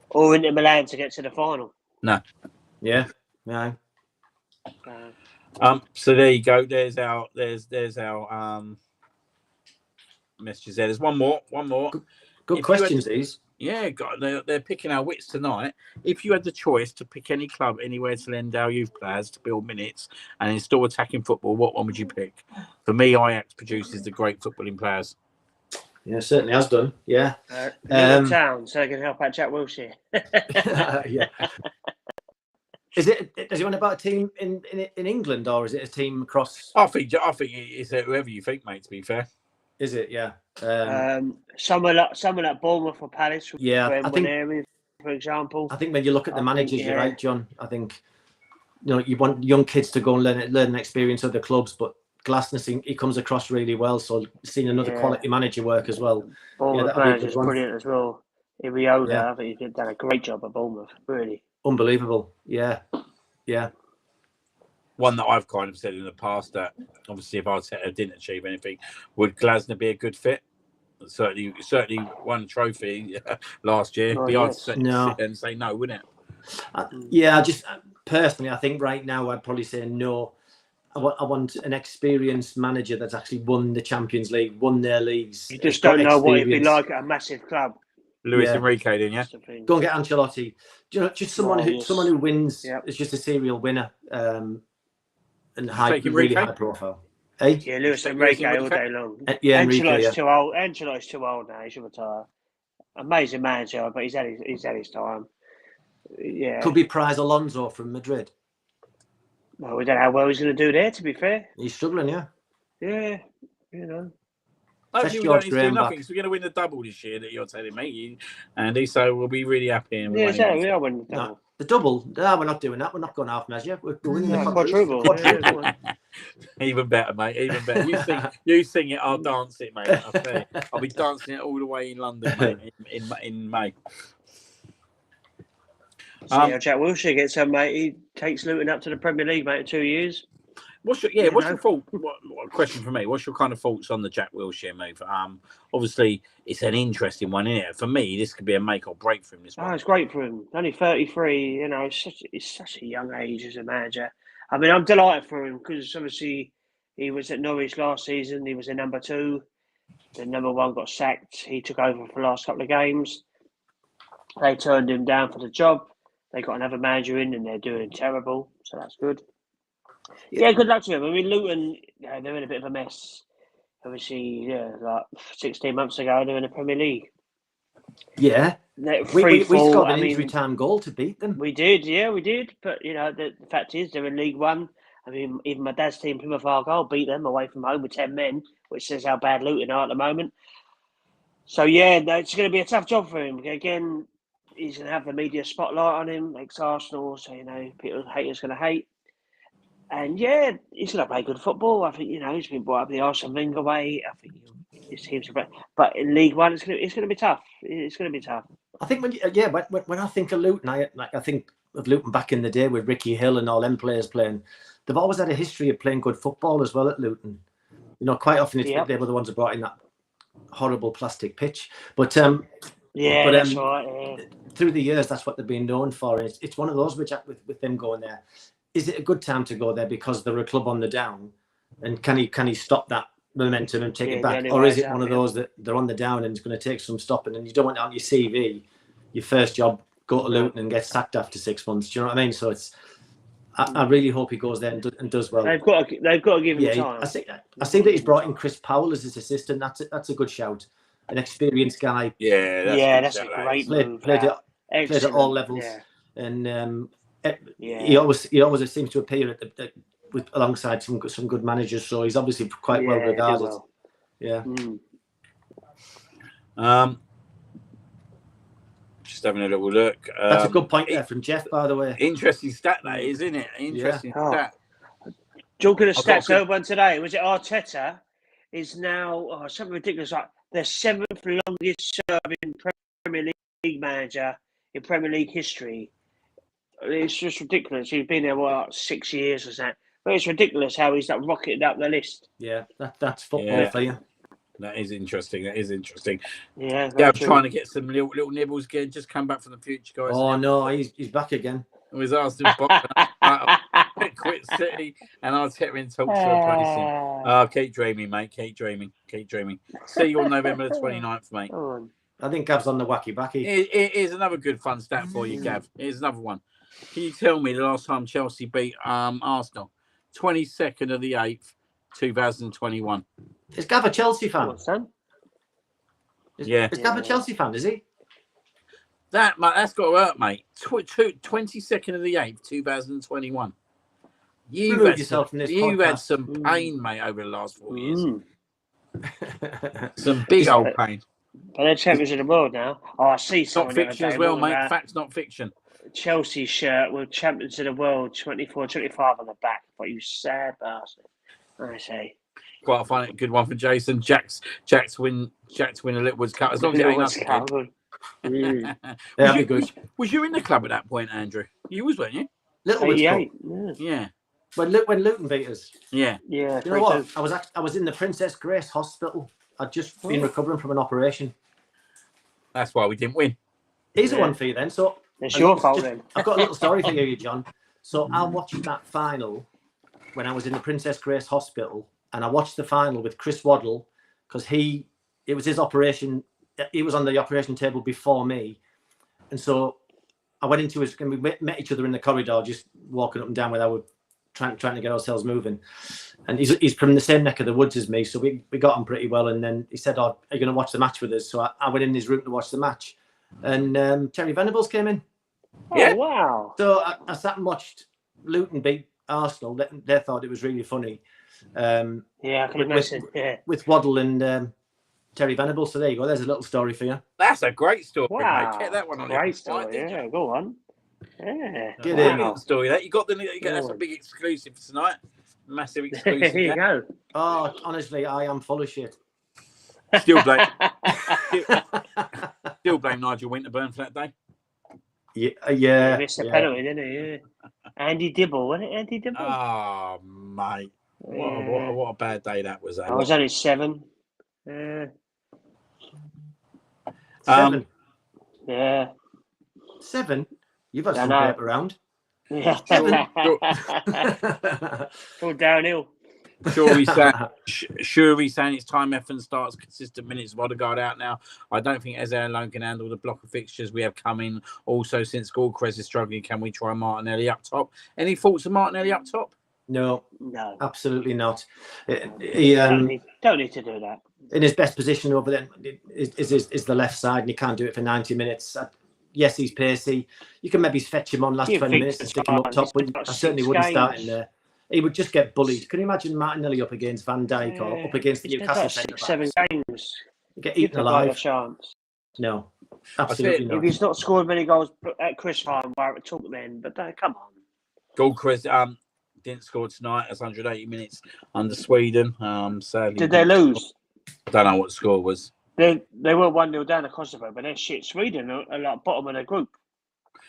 C: or Inter Milan to get to the final.
A: No.
B: Yeah. No.
A: So there you go. There's our messages there. There's one more.
B: Good questions, these.
A: Yeah, they're picking our wits tonight. If you had the choice to pick any club anywhere to lend our youth players to build minutes and install attacking football, what one would you pick? For me, Ajax produces the great footballing players.
B: Yeah, certainly has done. Yeah.
C: Town, so they can help out Jack Wilshere.
B: Yeah. Does it want about a team in England, or is it a team across?
A: I think it's whoever you think, mate. To be fair.
B: Is it? Yeah.
C: Someone like Bournemouth or Palace.
B: I think,
C: area, for example.
B: I think when you look at the managers, you're right, John. I think you want young kids to go and learn and experience other clubs, but Glasner, he comes across really well. So seeing another quality manager work as well.
C: Bournemouth manager is brilliant as well. Iriola, I think he's done a great job at Bournemouth. Really
B: unbelievable. Yeah.
A: One that I've kind of said in the past that obviously if Arteta didn't achieve anything, would Glasner be a good fit? Certainly won a trophy last year. Be hard to sit and say no, wouldn't it?
B: Just personally, I think right now I'd probably say no. I want an experienced manager that's actually won the Champions League, won their leagues.
C: You just don't know what it'd be like at a massive club.
A: Luis Enrique, then, yeah.
B: Go and get Ancelotti. Just someone who wins. Is just a serial winner. And really high profile. Hey?
C: Yeah, Luis Enrique all day long.
B: Enrique,
C: too old. Ancelotti's too old now. He should retire. Amazing manager, but he's had his time. Yeah.
B: Could be Prize Alonso from Madrid.
C: Well, we don't know how well he's going to do there, to be fair.
B: He's struggling, yeah.
C: Yeah,
A: Hopefully we don't need to do nothing, so we're going to win the double this year that you're telling me, Andy, so we'll be really happy. And
C: we are winning the double.
B: No, the double? No, we're not doing that. We're not going half measure. We're winning the
C: quadruple.
A: Even better, mate. Even better. You sing it, I'll dance it, mate. I'll be dancing it all the way in London, mate, in May.
C: See how Jack Wilshere gets on, mate. He takes Luton up to the Premier League, mate, in 2 years.
A: What's your thought? What question for me? What's your kind of thoughts on the Jack Wilshere move? Obviously, it's an interesting one, isn't it? For me, this could be a make or break for him. This one.
C: It's great for him. Only 33. It's such a young age as a manager. I mean, I'm delighted for him because obviously he was at Norwich last season. He was a number 2. The number 1 got sacked. He took over for the last couple of games. They turned him down for the job. They got another manager in, and they're doing terrible. So that's good. Yeah, good luck to him. I mean, Luton, they're in a bit of a mess. Obviously, like 16 months ago, they were in the Premier League.
B: Yeah. We scored an injury time goal to beat them.
C: We did. But, the fact is, they're in League One. I mean, even my dad's team, Plymouth Argyle, beat them away from home with 10 men, which says how bad Luton are at the moment. So, it's going to be a tough job for him. Again, he's going to have the media spotlight on him, ex-Arsenal, so, haters going to hate. And he's going to play good football. I think he's been brought up the Arsene Wenger way. I think his team's but in League One, it's going to be tough. It's going to be tough.
B: I think when I think of Luton, I think of Luton back in the day with Ricky Hill and all them players playing. They've always had a history of playing good football as well at Luton. Quite often they were the ones who brought in that horrible plastic pitch. But that's
C: right.
B: Through the years, that's what they've been known for. And it's one of those with them going there. Is it a good time to go there because they're a club on the down? And can he stop that momentum and take
C: Yeah,
B: it back,
C: the
B: or
C: only
B: is
C: way
B: it
C: is
B: one
C: up,
B: of
C: yeah.
B: those that they're on the down and it's going to take some stopping, and you don't want it on your CV, your first job, go to Luton and get sacked after 6 months. Do you know what I mean? So it's. I really hope he goes there and does well.
C: They've got to give him
B: Yeah,
C: time.
B: I think that he's brought in Chris Powell as his assistant. That's a good shout. An experienced guy.
A: Yeah,
C: That's
A: good
C: a
A: shout, that
C: great
A: is.
C: move.
B: Played at
C: Excellent.
B: all levels,
C: Yeah.
B: and
C: Yeah.
B: he always seems to appear with alongside some good managers. So he's obviously quite well
C: Yeah,
B: regarded.
C: well.
B: Yeah.
A: Just having a little look.
B: That's a good point there from Jeff, by the way.
A: Interesting stat, that is, isn't it? Interesting stat.
C: Talking of
A: I've got
C: stats, I heard one today. Was it Arteta is now something ridiculous, like the 7th longest serving Premier League manager in Premier League history. It's just ridiculous. He's been there, what, 6 years or something. But it's ridiculous how he's like rocketed up the list.
B: Yeah, that's football for you.
A: That is interesting.
C: Yeah,
A: I'm trying to get some little nibbles again. Just come back from the future, guys.
B: Oh no, he's back again.
A: I was asked him quit City, and I'll take him in talks to replace him. Keep dreaming, mate. Keep dreaming. See you on November the 29th, mate.
B: I think Gav's on the wacky backy.
A: Here's another good fun stat for you, Gav. Here's another one. Can you tell me the last time Chelsea beat Arsenal? 22nd of the 8th, 2021.
B: Is Gav a Chelsea fan?
C: What's that?
B: Is Gav a Chelsea fan, is he?
A: That's got to hurt, mate. 22nd of the 8th, 2021. You've had some pain, mate, over the last 4 years. Some big old pain.
C: But they're champions of the world now. Oh, I see
A: It's not fiction as well, mate. Facts, not fiction.
C: Chelsea shirt with champions of the world 24-25 on the back. What you sad bastard. I say.
A: Quite a good one for Jason. Jack's win a Litwood's Cup. As long as it ain't us again.
B: That'd be good.
A: Was you in the club at that point, Andrew? You was, weren't you?
B: Litwood's Cup.
A: Yeah.
B: When Luton beat us.
A: Yeah.
C: Yeah.
B: You know what? I was in the Princess Grace Hospital. I'd just been recovering from an operation.
A: That's why we didn't win.
B: Here's a one for you then. So
C: it's your fault then.
B: I've got a little story for you, John. So I watched that final when I was in the Princess Grace Hospital, and I watched the final with Chris Waddle because it was his operation. He was on the operation table before me, and so I went into his. And we met each other in the corridor, just walking up and down where I were trying to get ourselves moving. And he's from the same neck of the woods as me, so we got on pretty well. And then he said, "Oh, are you going to watch the match with us?" So I went in his room to watch the match, and Terry Venables came in.
C: Yeah. Oh, wow.
B: So I sat and watched Luton beat Arsenal. They thought it was really funny.
C: I can imagine.
B: With Waddle and Terry Venables. So there you go. There's a little story for you.
A: That's a great story,
C: wow.
A: mate. Get that one on
C: great story. Yeah, go on. Yeah.
B: Get in.
A: Story that you got that's a big exclusive for tonight. Massive exclusive.
C: There you go.
B: Oh, honestly, I am full of shit.
A: Still blame Nigel Winterburn for that day.
B: Yeah.
C: He missed a penalty, didn't he? Yeah. Andy Dibble, wasn't it? Andy Dibble.
A: Oh, mate. What a bad day that was.
C: I was only 7.
B: Seven.
C: Yeah.
B: 7? You've had some paper around.
C: Yeah.
B: 7.
C: All downhill.
A: Shuri saying it's time Effin starts consistent minutes. Odegaard out now. I don't think Eze alone can handle the block of fixtures we have coming. Also, since Gallcrest is struggling, can we try Martinelli up top? Any thoughts on Martinelli up top?
B: No, absolutely not.
C: He don't need to do that.
B: In his best position over there is the left side, and he can't do it for 90 minutes. Yes, he's pacey. You can maybe fetch him on last 20 minutes and stick him up top, but I certainly wouldn't start him there. He would just get bullied. Can you imagine Martinelli up against Van Dijk or up against the Newcastle centre-backs?
C: 7 games.
B: Get eaten alive.
C: A chance.
B: No, absolutely not.
C: If he's not scored many goals at Chris Farm, why would talk then? But come on.
A: Gallcrest didn't score tonight. That's 180 minutes under Sweden. Sadly,
C: did they lose?
A: I don't know what the score was.
C: They were 1-0 down to Kosovo, but they're shit. Sweden are like bottom of the group,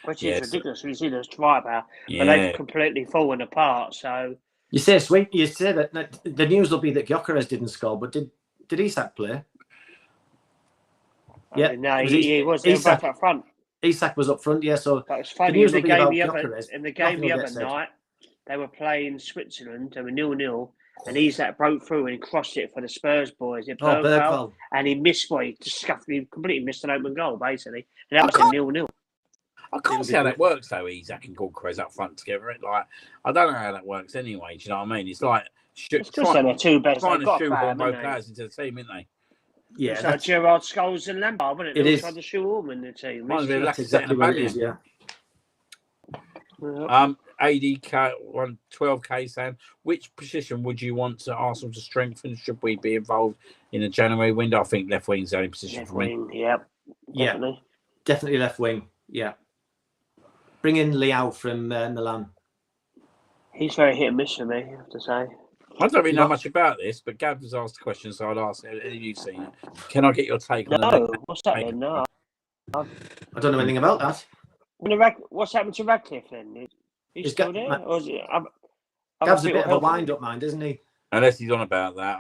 C: which is ridiculous. You see this driver, but they've completely fallen apart. So
B: you say that the news will be that Gyökeres didn't score, but did Isak play?
C: No, he was. They were both up front.
B: Isak was up front, yeah. So
C: that was funny. In the game the other night, they were playing Switzerland. They were 0-0, and Isak broke through and crossed it for the Spurs boys. It
B: Bergvall.
C: and he missed what he just he completely missed an open goal, basically. And that was a 0-0.
A: I can't see how that works though. Isak and Gorkrez up front together. Like, I don't know how that works anyway. Do you know what I mean? It's like
C: It's just they're two best.
A: trying
C: They've
A: to
C: got
A: shoehorn both players into the team, isn't they?
B: Yeah,
C: it's like Gerrard, Scholes, and Lampard, wasn't it?
B: It is.
C: Trying to shoehorn in the team.
A: That's
B: exactly what it is. Yeah.
A: ADK 12K saying, which position would you want Arsenal to strengthen? Should we be involved in the January window? I think left wing's the only position
C: left
A: for me.
C: wing, definitely.
B: Definitely left wing. Yeah. Bring in Leao from Milan.
C: He's very hit and miss for me, I have to say.
A: I don't really know much about this, but Gav has asked a question, so I'd ask, have you seen it? Can I get your take on
C: No, what's that then? No.
B: I don't know anything about that.
C: What's happened to Radcliffe then? He's still there? Or is it,
B: Gav's a bit of a wind-up mind, isn't he?
A: Unless he's on about that.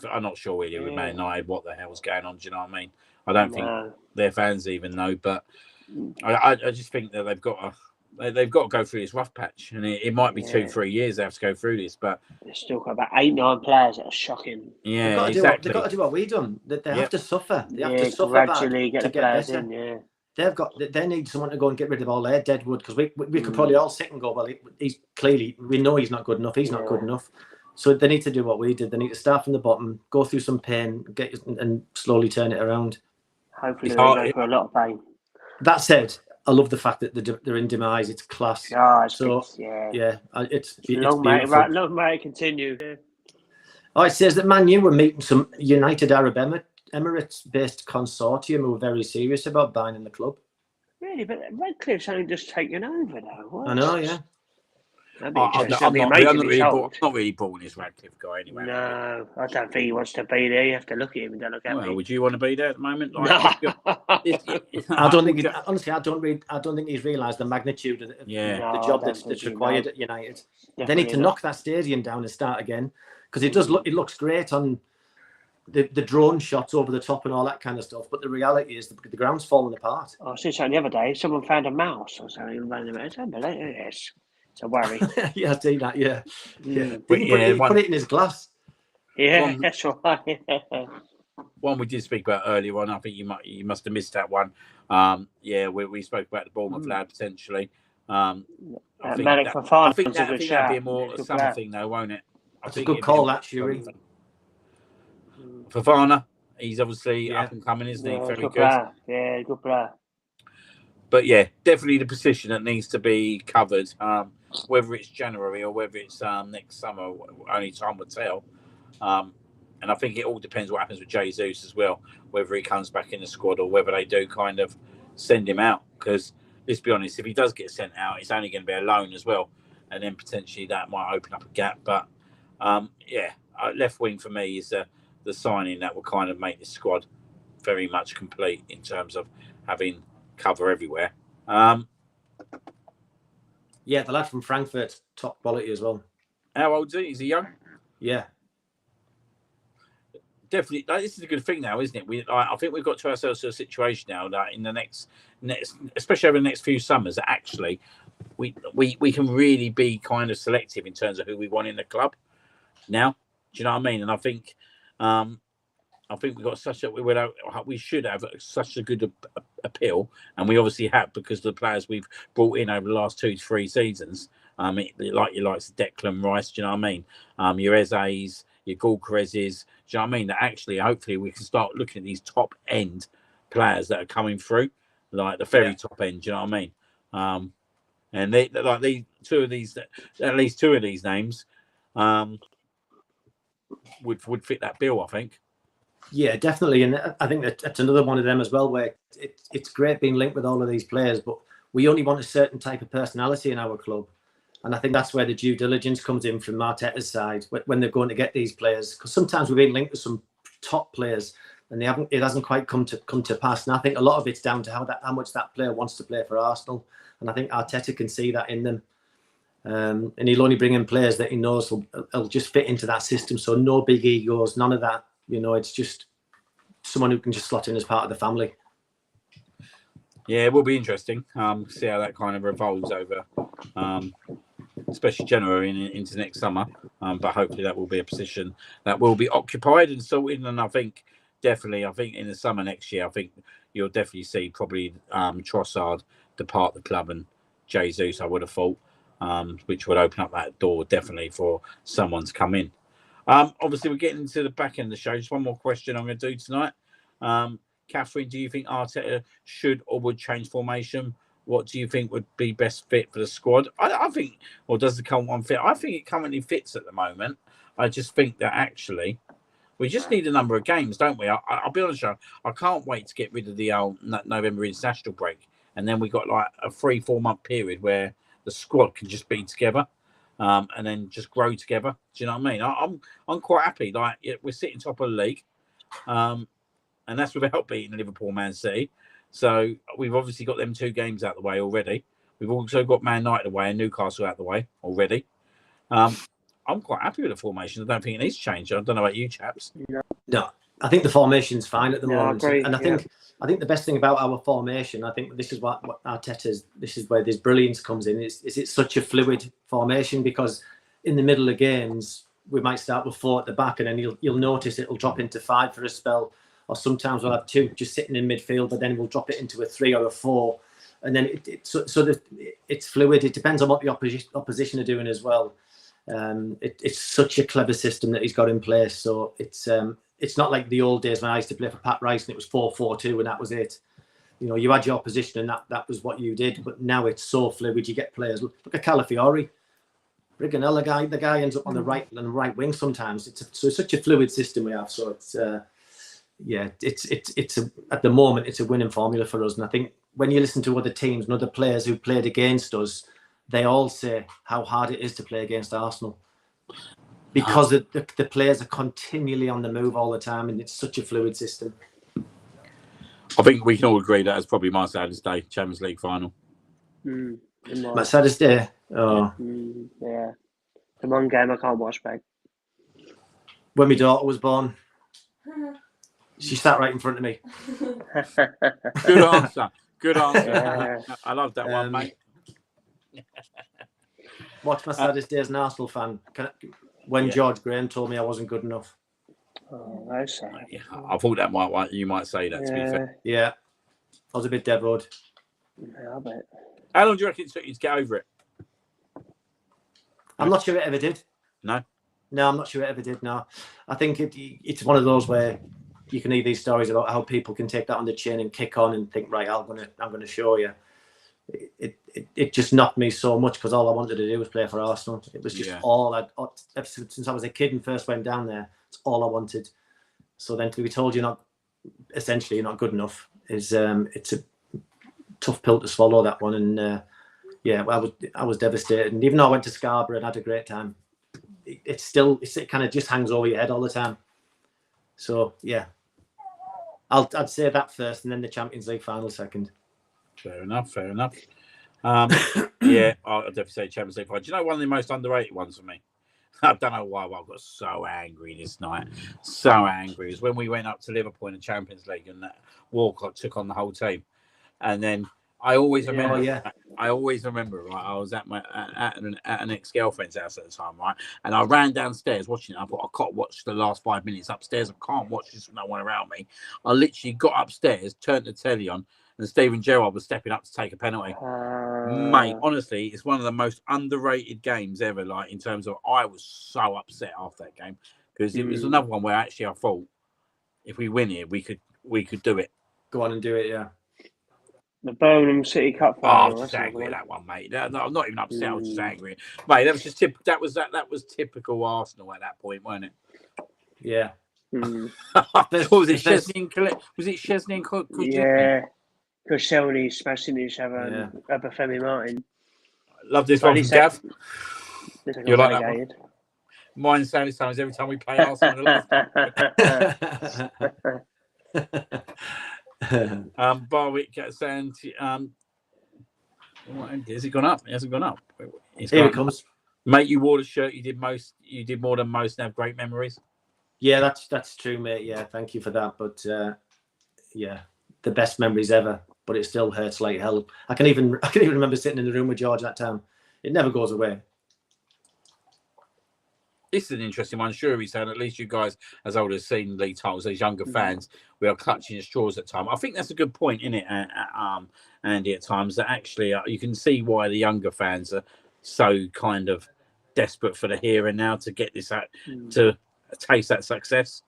A: I'm not sure really with Man United what the hell's going on. Do you know what I mean? I don't think their fans even know, but I just think that they've got to go through this rough patch, and it might be 2-3 years they have to go through this. But
C: they've still got about 8-9 players that are shocking.
A: Yeah,
B: they've got to do what we've done. They have to suffer. They have to suffer
C: gradually
B: to
C: get players in. Yeah.
B: They need someone to go and get rid of all their deadwood, because we could probably all sit and go, well, he's clearly, we know he's not good enough. He's not good enough. So they need to do what we did. They need to start from the bottom, go through some pain, and slowly turn it around.
C: Hopefully they're going for a lot of pain.
B: That said, I love the fact that they're in demise. It's class.
C: It's
B: long,
C: mate. Right, long, mate. Continue. Yeah.
B: Oh, it says that Man U were meeting some United Arab Emirates-based consortium who were very serious about buying in the club.
C: Really, but Radcliffe's only just taken over, though. What?
B: I know, yeah.
A: I'm not really bought this Radcliffe guy anyway.
C: No, I don't think he wants to be there. You have to look at him and don't look at me.
A: Would you want to be there at the moment?
C: No.
B: I don't think. Honestly, I don't think he's realised the magnitude of the job that's required at United. Definitely they need to knock that stadium down and start again, because it does look. It looks great on the drone shots over the top and all that kind of stuff. But the reality is the ground's falling apart.
C: I was something the other day. Someone found a mouse or something running around. It's unbelievable. It's a worry.
B: Yeah, I've seen that. Yeah,
A: yeah.
B: But he put it in his glass.
C: Yeah, that's right.
A: One we did speak about earlier on. I think you must have missed that one. We spoke about the Bournemouth lad potentially. I think that'd be a more summer thing though, won't it?
B: That's a good call, actually.
A: Fofana, he's obviously up and coming, isn't he? Very good.
C: Yeah, good player.
A: But yeah, definitely the position that needs to be covered. Whether it's January or whether it's next summer, only time will tell. And I think it all depends what happens with Jesus as well, whether he comes back in the squad or whether they do kind of send him out. Because let's be honest, if he does get sent out, it's only going to be a loan as well, and then potentially that might open up a gap. But left wing for me is the signing that will kind of make this squad very much complete in terms of having cover everywhere.
B: Yeah, the lad from Frankfurt, top quality as well.
A: How old is he? Is he young?
B: Yeah.
A: Definitely, this is a good thing now, isn't it? I think we've got to ourselves to a situation now that in the next, especially over the next few summers, that actually we can really be kind of selective in terms of who we want in the club. Now, do you know what I mean? And I think we've got we should have such a good appeal, and we obviously have, because of the players we've brought in over the last 2 to 3 seasons. Like your likes of Declan Rice, do you know what I mean? Your Eze's, your Gorkrez's, do you know what I mean? That actually, hopefully, we can start looking at these top end players that are coming through, like the very top end. Do you know what I mean? And they like these two of these, at least 2 of these names, would fit that bill, I think.
B: Yeah, definitely, and I think that's another one of them as well, where it's great being linked with all of these players, but we only want a certain type of personality in our club, and I think that's where the due diligence comes in from Arteta's side when they're going to get these players, because sometimes we've been linked with some top players and it hasn't quite come to pass, and I think a lot of it's down to how much that player wants to play for Arsenal, and I think Arteta can see that in them. And he'll only bring in players that he knows will just fit into that system. So no big egos, none of that. It's just someone who can just slot in as part of the family. Yeah,
A: it will be interesting. See how that kind of revolves over especially January and into next summer. But hopefully that will be a position that will be occupied and sorted. And I think in the summer next year, I think you'll definitely see probably Trossard depart the club and Jesus, I would have thought, which would open up that door definitely for someone to come in. Obviously, we're getting into the back end of the show. Just one more question I'm going to do tonight. Catherine, do you think Arteta should or would change formation? What do you think would be best fit for the squad? I think, or does the current one fit? I think it currently fits at the moment. I just think that actually we just need a number of games, don't we? I'll be honest, I can't wait to get rid of the November international break. And then we got like a 3-4 month period where the squad can just be together and then just grow together. Do you know what I mean? I'm quite happy. Like we're sitting top of the league. And that's without beating Liverpool, Man City. So we've obviously got them 2 games out of the way already. We've also got Man United away and Newcastle out of the way already. I'm quite happy with the formation. I don't think it needs to change. I don't know about you, chaps.
B: No, I think the formation's fine at the moment.
C: I agree,
B: and I think the best thing about our formation, I think this is what Arteta's, this is where this brilliance comes in, is it's such a fluid formation, because in the middle of games, we might start with 4 at the back, and then you'll notice it'll drop into 5 for a spell. Or sometimes we'll have 2 just sitting in midfield, but then we'll drop it into a 3 or a 4. And then it's fluid. It depends on what the opposition are doing as well. It's such a clever system that he's got in place. So it's not like the old days when I used to play for Pat Rice and it was 4-4-2 and that was it. You know, you had your position and that was what you did. But now it's so fluid. You get players. Look at Calafiori. Briganella, the guy ends up on the right wing sometimes. It's such a fluid system we have. So it's at the moment it's a winning formula for us. And I think when you listen to other teams and other players who played against us, they all say how hard it is to play against Arsenal, because the players are continually on the move all the time, and it's such a fluid system.
A: I think we can all agree that it's probably my saddest day, Champions League final.
B: My saddest day? Oh.
C: Yeah. The one game I can't watch back.
B: When my daughter was born. She sat right in front of me.
A: Good answer. Good answer. I love that one, mate.
B: What's my saddest day as an Arsenal fan? When George Graham told me I wasn't good enough.
C: Oh, that's sad.
A: Yeah, I thought you might say that, to be fair.
B: Yeah. I was a bit devoted.
C: Yeah, I bet.
A: How long do you reckon it took you to get over it?
B: I'm not sure it ever did.
A: No?
B: No, I'm not sure it ever did, no. I think it's one of those where you can hear these stories about how people can take that on the chin and kick on and think, right, I'm gonna show you. It just knocked me so much, because all I wanted to do was play for Arsenal. It was just ever since I was a kid and first went down there, it's all I wanted. So then to be told you're not good enough it's a tough pill to swallow, that one. And I was devastated. And even though I went to Scarborough and had a great time, it kind of just hangs over your head all the time. So yeah, I'd say that first, and then the Champions League final second.
A: Fair enough. Yeah, I'll definitely say Champions League final. Do you know one of the most underrated ones for me? I don't know why, but I got so angry this night. So angry. It was when we went up to Liverpool in the Champions League and Walcott took on the whole team. And then I always remember. Right, I was at an ex-girlfriend's house at the time, right, and I ran downstairs watching it. I thought, I can't watch the last 5 minutes upstairs. I can't watch this with no one around me. I literally got upstairs, turned the telly on, and Steven Gerrard was stepping up to take a penalty. Mate, honestly, it's one of the most underrated games ever. Like, in terms of, I was so upset after that game, because it was another one where actually I thought, if we win here, we could do it.
B: Go on and do it, yeah.
C: The Birmingham City Cup
A: final.
C: final.
A: I was just angry at that one, mate. No, I'm not even upset. I was just angry, mate. That was just that was typical Arsenal at that point, wasn't it?
B: Yeah.
A: Was it Chesney and Koscielny?
C: Yeah. Koscielny smashing each other and Obafemi Martin.
A: Love this one from Gav. You like that one? Mine sounded times every time we play Arsenal. Barwick saying, has it gone up? It hasn't gone up.
B: Here it comes.
A: Mate, you wore the shirt. You did more than most and have great memories.
B: Yeah, that's true, mate. Yeah, thank you for that. But the best memories ever. But it still hurts like hell. I can even remember sitting in the room with George that time. It never goes away.
A: This is an interesting one. Sure, he's saying at least you guys, as old as seen league titles, as younger fans, we are clutching at straws at times. I think that's a good point, isn't it, Andy? At times that actually you can see why the younger fans are so kind of desperate for the here and now to get this out to taste that success,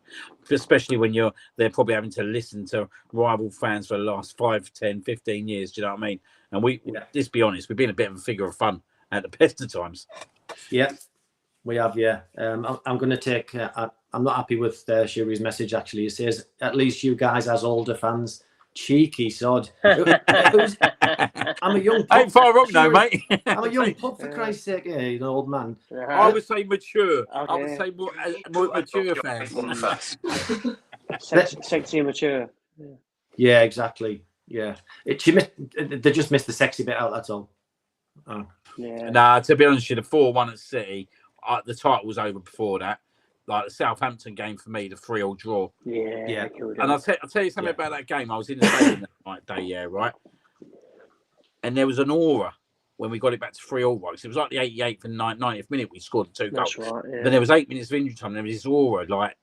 A: especially when they're probably having to listen to rival fans for the last 5, 10, 15 years. Do you know what I mean? And let's be honest, we've been a bit of a figure of fun at the best of times.
B: Yeah, we have. Yeah, I'm going to take. I'm not happy with Shuri's message. Actually, it says at least you guys as older fans. Cheeky sod. I'm a young pup.
A: Ain't far wrong, no, mate.
B: I'm a young pup, for Christ's sake. Yeah, you know, old man.
A: I would say mature.
C: Okay.
A: I would say more mature fans.
C: Sexy and mature.
B: Yeah, exactly. Yeah, they just missed the sexy bit out. That's all. Oh.
C: Yeah.
A: Nah, to be honest, the 4-1 at City, the title was over before that. Like the Southampton game for me, the 3-3 draw.
C: Yeah.
A: And I'll tell you something about that game. I was in the stadium that day, right? And there was an aura when we got it back to 3-3. Right? So it was like the 88th and 90th minute we scored the 2 goals.
C: That's right. Yeah.
A: Then there was 8 minutes of injury time. And there was this aura, like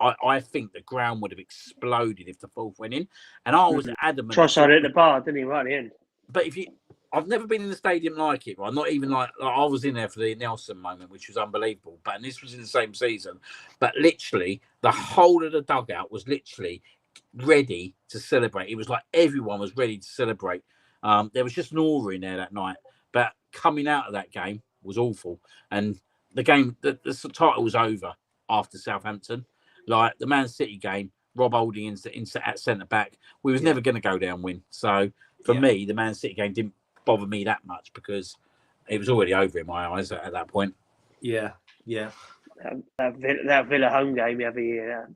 A: I think the ground would have exploded if the 4th went in. And I was adamant.
C: Trossard at the bar, didn't he? Right at the end.
A: But I've never been in the stadium like it, right? Not even like I was in there for the Nelson moment, which was unbelievable. And this was in the same season. But literally, the whole of the dugout was literally ready to celebrate. It was like everyone was ready to celebrate. There was just an aura in there that night. But coming out of that game was awful. And the game, the title was over after Southampton. Like the Man City game, Rob Holding at centre back, we was never going to go down and win. So for me, the Man City game didn't bother me that much because it was already over in my eyes at that point.
B: Yeah.
C: That Villa home game every year.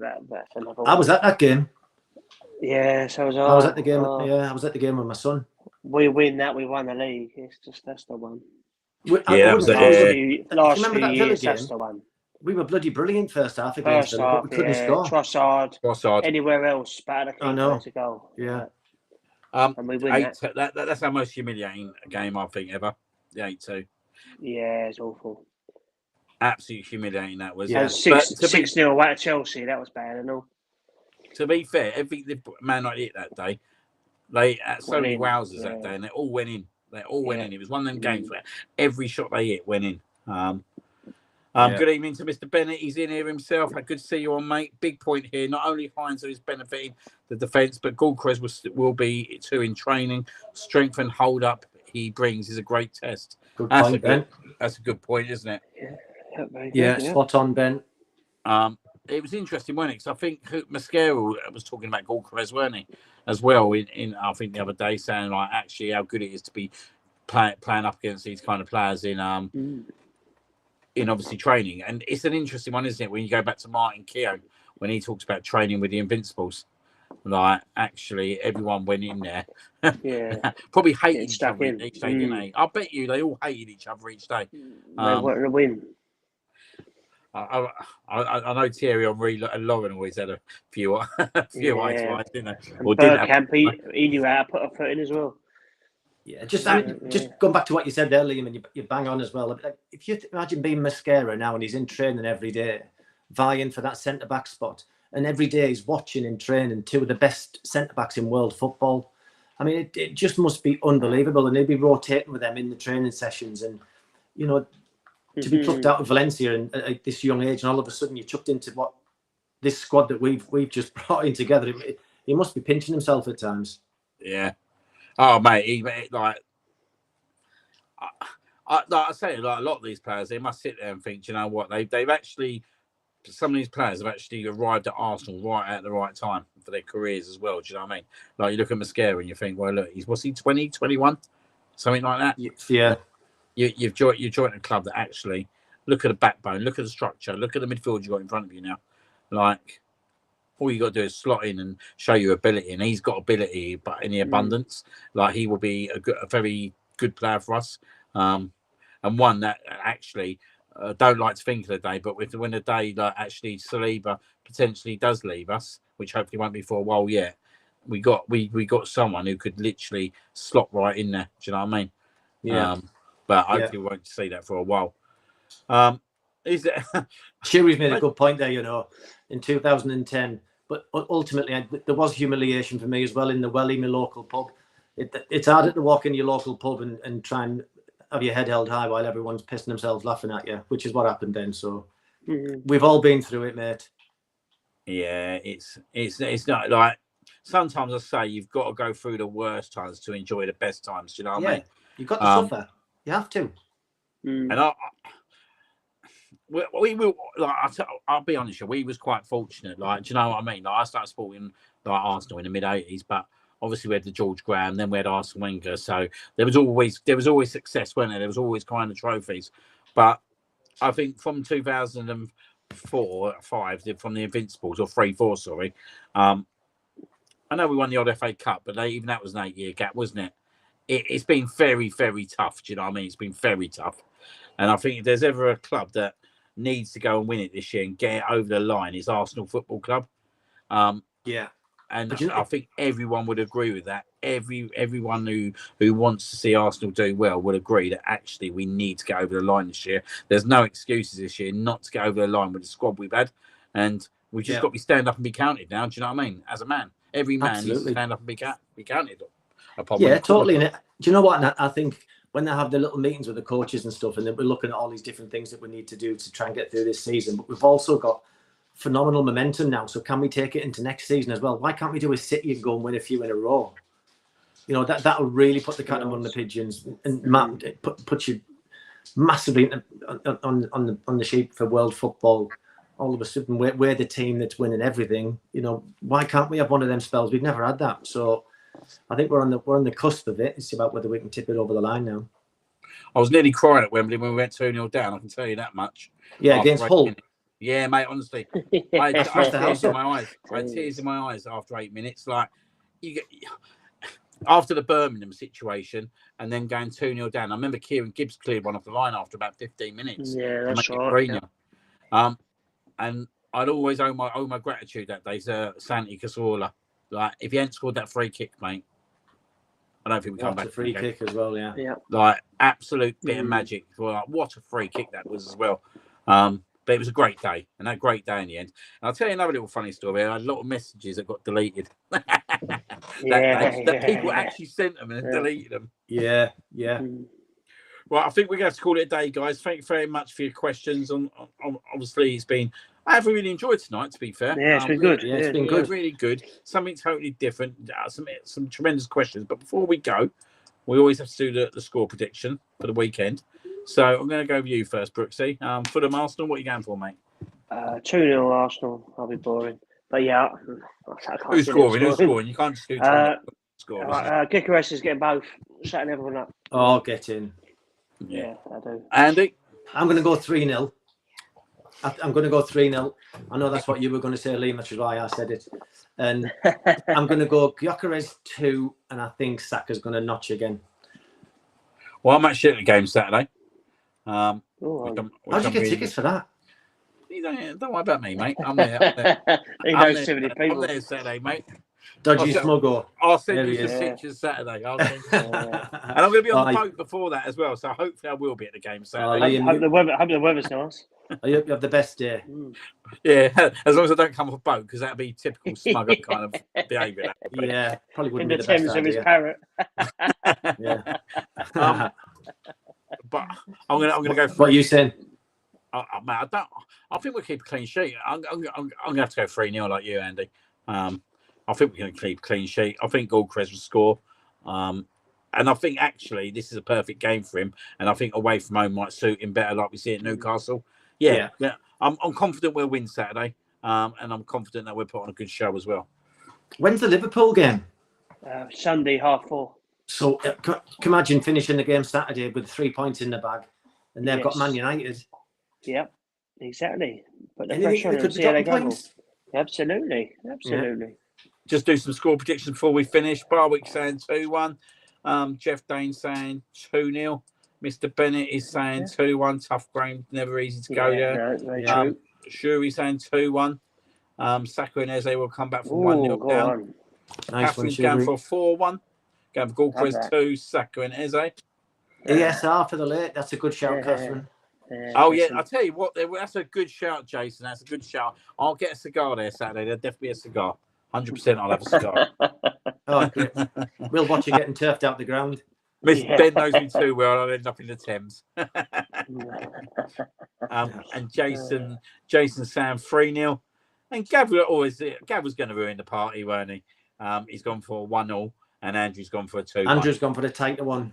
B: I was at that game.
C: Yeah, so was I.
B: I was at the game. I was at the game with my son.
C: We win that, we won the league. It's just that's the one.
A: That was
C: last few years. That's the one.
B: We were bloody brilliant first half against them, but we couldn't score.
C: Trossard. Anywhere else, but to go.
B: Yeah.
C: And we win
A: that's our most humiliating game I think ever. The 8-2.
C: Yeah, it's awful.
A: Absolutely humiliating that was.
C: Yeah. 6-0 away at Chelsea. That was bad, and all.
A: To be fair, every Man United hit that day. They had so many wowzers that day, and they all went in. They all went in. It was one of them games where every shot they hit went in. Good evening to Mr. Bennett. He's in here himself. Good to see you on, mate. Big point here. Not only Heinz is benefiting the defence, but Gulchrist will be too in training. Strength and hold up he brings is a great test.
B: That's
A: a good point, isn't it?
B: Yeah, spot on, Ben.
A: It was interesting, wasn't it? Because I think Mascaro was talking about Gulchrist, weren't he? As well, in I think the other day, saying like actually how good it is to be playing up against these kind of players in obviously training. And it's an interesting one, isn't it? When you go back to Martin Keown, when he talks about training with the Invincibles, like actually everyone went in there, probably hated each other each day, didn't they? I bet you they all hated each other each day.
C: They wanted to win.
A: I know Thierry Henry and Lauren always had a few eye to eye, didn't they?
C: Or Bergkamp, he knew how to put a foot in as well.
B: Yeah, just going back to what you said there, Liam, and you bang on as well. Like, if you imagine being Mascara now and he's in training every day, vying for that centre back spot, and every day he's watching in training two of the best centre backs in world football. I mean, it just must be unbelievable, and he'd be rotating with them in the training sessions, and you know, to be plucked out of Valencia and at this young age, and all of a sudden you're chucked into what this squad that we've just brought in together. He must be pinching himself at times.
A: Yeah. Oh mate, I say like a lot of these players, they must sit there and think, you know what, they've actually, some of these players have actually arrived at Arsenal right at the right time for their careers as well. Do you know what I mean? Like you look at Mascara and you think, well, look, what's he 20, 21, something like that?
B: Yeah.
A: You've joined a club that actually look at the backbone, look at the structure, look at the midfield you got in front of you now. Like all you got to do is slot in and show your ability, and he's got ability, but in the abundance. Like he will be a very good player for us, and one that actually don't like to think of the day, but when the day like actually Saliba potentially does leave us, which hopefully won't be for a while yet, we got someone who could literally slot right in there. Do you know what I mean?
B: Yeah.
A: But hopefully we won't see that for a while. Is it?
B: Sherry's made a good point there, in 2010. But ultimately, there was humiliation for me as well in the Welly, my local pub. It's harder to walk in your local pub and try and have your head held high while everyone's pissing themselves laughing at you, which is what happened then. So we've all been through it, mate.
A: Yeah, it's not like sometimes I say you've got to go through the worst times to enjoy the best times. Do you know what I mean?
B: You've got to suffer. You have to.
A: And we will like I'll be honest, we was quite fortunate. Like, do you know what I mean? Like, I started supporting like Arsenal in the mid-80s, but obviously we had the George Graham, then we had Arsene Wenger, so there was always success, wasn't there? There was always kind of trophies. But I think from 2004, 5, from the Invincibles, or 3-4, sorry. I know we won the odd FA Cup, but even that was an 8-year gap, wasn't it? It's been very, very tough. Do you know what I mean? It's been very tough. And I think if there's ever a club that needs to go and win it this year and get it over the line, it's Arsenal Football Club. And I think everyone would agree with that. Everyone who wants to see Arsenal do well would agree that actually we need to get over the line this year. There's no excuses this year not to get over the line with the squad we've had. And we've just got to be stand up and be counted now. Do you know what I mean? As a man. Every man needs to stand up and be counted upon.
B: Yeah, totally. And do you know what? I think when they have their little meetings with the coaches and stuff, and then we're looking at all these different things that we need to do to try and get through this season, but we've also got phenomenal momentum now. So can we take it into next season as well? Why can't we do a City and go and win a few in a row? That'll really put the cat among the pigeons and put you massively on the sheet for world football. All of a sudden, we're the team that's winning everything. Why can't we have one of them spells? We've never had that. So I think we're on the cusp of it. It's about whether we can tip it over the line now.
A: I was nearly crying at Wembley when we went 2-0 down. I can tell you that much.
B: Yeah, against Hull.
A: Yeah, mate, honestly. I had tears in my eyes. I had tears in my eyes after 8 minutes. Like, after the Birmingham situation and then going 2-0 down. I remember Kieran Gibbs cleared one off the line after about 15 minutes.
C: Yeah, that's right.
A: Yeah. And I'd always owe my gratitude that day to Santi Cazorla. Like, if he hadn't scored that free kick, mate, I don't think we come back.
B: A free kick as well, yeah.
A: Like, absolute bit of magic. Like, what a free kick that was as well. But it was a great day, and a great day in the end. And I'll tell you another little funny story. I had a lot of messages that got deleted. that people actually sent them and deleted them.
B: Yeah.
A: Well, I think we're going to have to call it a day, guys. Thank you very much for your questions. Obviously, I have really enjoyed tonight, to be fair.
C: Yeah, it's been good.
B: Yeah, it's been good.
A: Really good. Something totally different. Some tremendous questions. But before we go, we always have to do the score prediction for the weekend. So I'm going to go with you first, Brooksy. Fulham Arsenal, what are you going for, mate?
C: 2-0 Arsenal. I'll be boring. But yeah.
A: Who's scoring? You can't just do score.
C: Gikares is getting both. Setting everyone up.
B: Oh, get in.
C: Yeah, I do.
A: Andy?
B: I'm going to go 3-0. I'm going to go 3-0. I know that's what you were going to say, Liam, which is why I said it. And I'm going to go Gyökeres 2, and I think Saka's going to notch again.
A: Well, I'm actually at the game Saturday.
B: How'd you get tickets for that?
A: Don't worry about me, mate. I'm there.
C: I'm there
A: Saturday, mate.
B: Dodgy smuggle.
A: I'll send you some pictures Saturday. And I'm going to be on the boat before that as well, so hopefully I will be at the game Saturday.
C: Hope the weather's nice.
B: You have the best day.
A: Yeah, as long as I don't come off a boat, because that'd be typical smugger kind of behaviour.
B: Yeah, probably wouldn't
C: be
B: the best idea.
C: In the Thames of his parrot.
B: Yeah.
A: But I'm gonna go.
B: What are you saying?
A: I think we'll keep a clean sheet. I'm gonna have to go 3-0 like you, Andy. I think we're going to keep a clean sheet. I think Gyökeres will score. And I think actually this is a perfect game for him. And I think away from home might suit him better, like we see at Newcastle. Yeah. I'm confident we'll win Saturday. And I'm confident that we'll put on a good show as well.
B: When's the Liverpool game?
C: Sunday, 4:30.
B: So can you imagine finishing the game Saturday with 3 points in the bag, and they've got Man United.
C: Yep, exactly. But the
B: pressure on them, see how they go.
C: Absolutely.
B: Yeah.
A: Just do some score predictions before we finish. Barwick saying 2-1. Jeff Dane saying 2-0. Mr. Bennett is saying 2-1. Tough brain, never easy to go there.
C: No, very true.
A: Shuri saying 2-1. Saka and Eze will come back from 1-0 down.
B: Nice
A: Catherine's going for 4-1. Going for Gyökeres 2, Saka and Eze.
B: ESR for the late. That's a good shout, Catherine.
A: Oh yeah, I'll tell you what. That's a good shout, Jason. That's a good shout. I'll get a cigar there Saturday. There'll definitely be a cigar. 100%. I'll have a cigar.
B: Oh, great. We'll watch you getting turfed out the ground.
A: Ben knows me too well. I'll end up in the Thames. And Jason Sam 3-0. And Gav was going to ruin the party, weren't he? He's gone for a 1-0, and Andrew's gone for a 2-1.
B: Andrew's gone for the tighter one.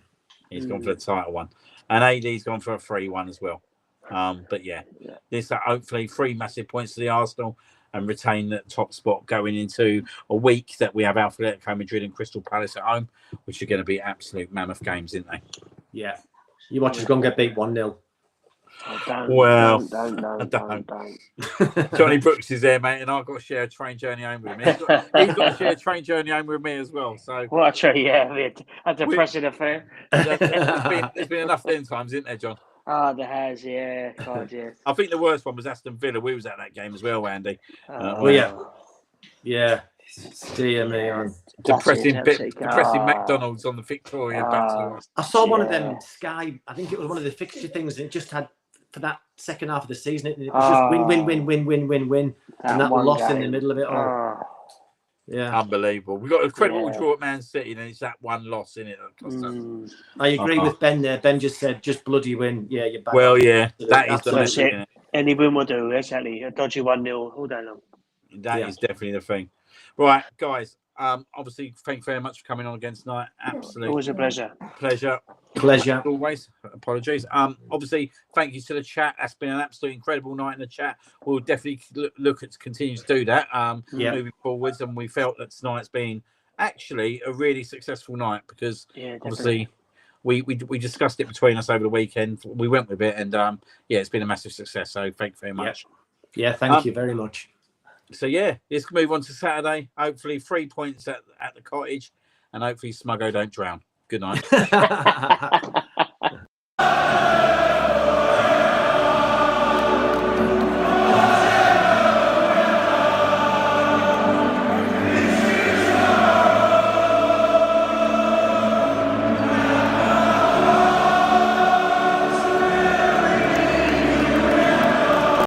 A: He's gone for the tighter one, and AD's gone for a 3-1 as well. But yeah, this hopefully 3 massive points to the Arsenal and retain the top spot going into a week that we have Atletico Madrid and Crystal Palace at home, which are going to be absolute mammoth games, aren't they?
B: Yeah. You watch us go and get beat 1-0.
C: Don't.
A: Johnny Brooks is there, mate, and I've got to share a train journey home with him. He's got to share a train journey home with me as well. So
C: what a treat, yeah, a depressing affair.
A: There's been enough then times, isn't there, John?
C: Oh, there has, yeah. God, yeah.
A: I think the worst one was Aston Villa. We was at that game as well, Andy.
B: Yeah. Dear me, on
A: depressing McDonald's on the Victoria Battle.
B: I saw one of them Sky. I think it was one of the fixture things that it just had for that second half of the season. It was just win, and that loss in the middle of it all. Yeah,
A: unbelievable. We got a credible draw at Man City, and it's that one loss in it that cost us.
B: I agree with Ben there. Ben just said, "Just bloody win." Yeah, you're back.
A: Well, yeah, that is the
C: message. Any win will do. Exactly, a dodgy 1-0 all day long.
A: That is definitely the thing. Right, guys. Obviously, thank you very much for coming on again tonight. Absolutely,
C: always a pleasure.
B: Pleasure.
A: Always. Apologies. Obviously, thank you to the chat. That's been an absolutely incredible night in the chat. We'll definitely look at continue to do that moving forwards. And we felt that tonight's been actually a really successful night because obviously we discussed it between us over the weekend. We went with it, and it's been a massive success. So thank you very much.
B: Yeah, thank you very much.
A: So let's move on to Saturday. Hopefully 3 points at the Cottage, and hopefully Smuggo don't drown. Good night.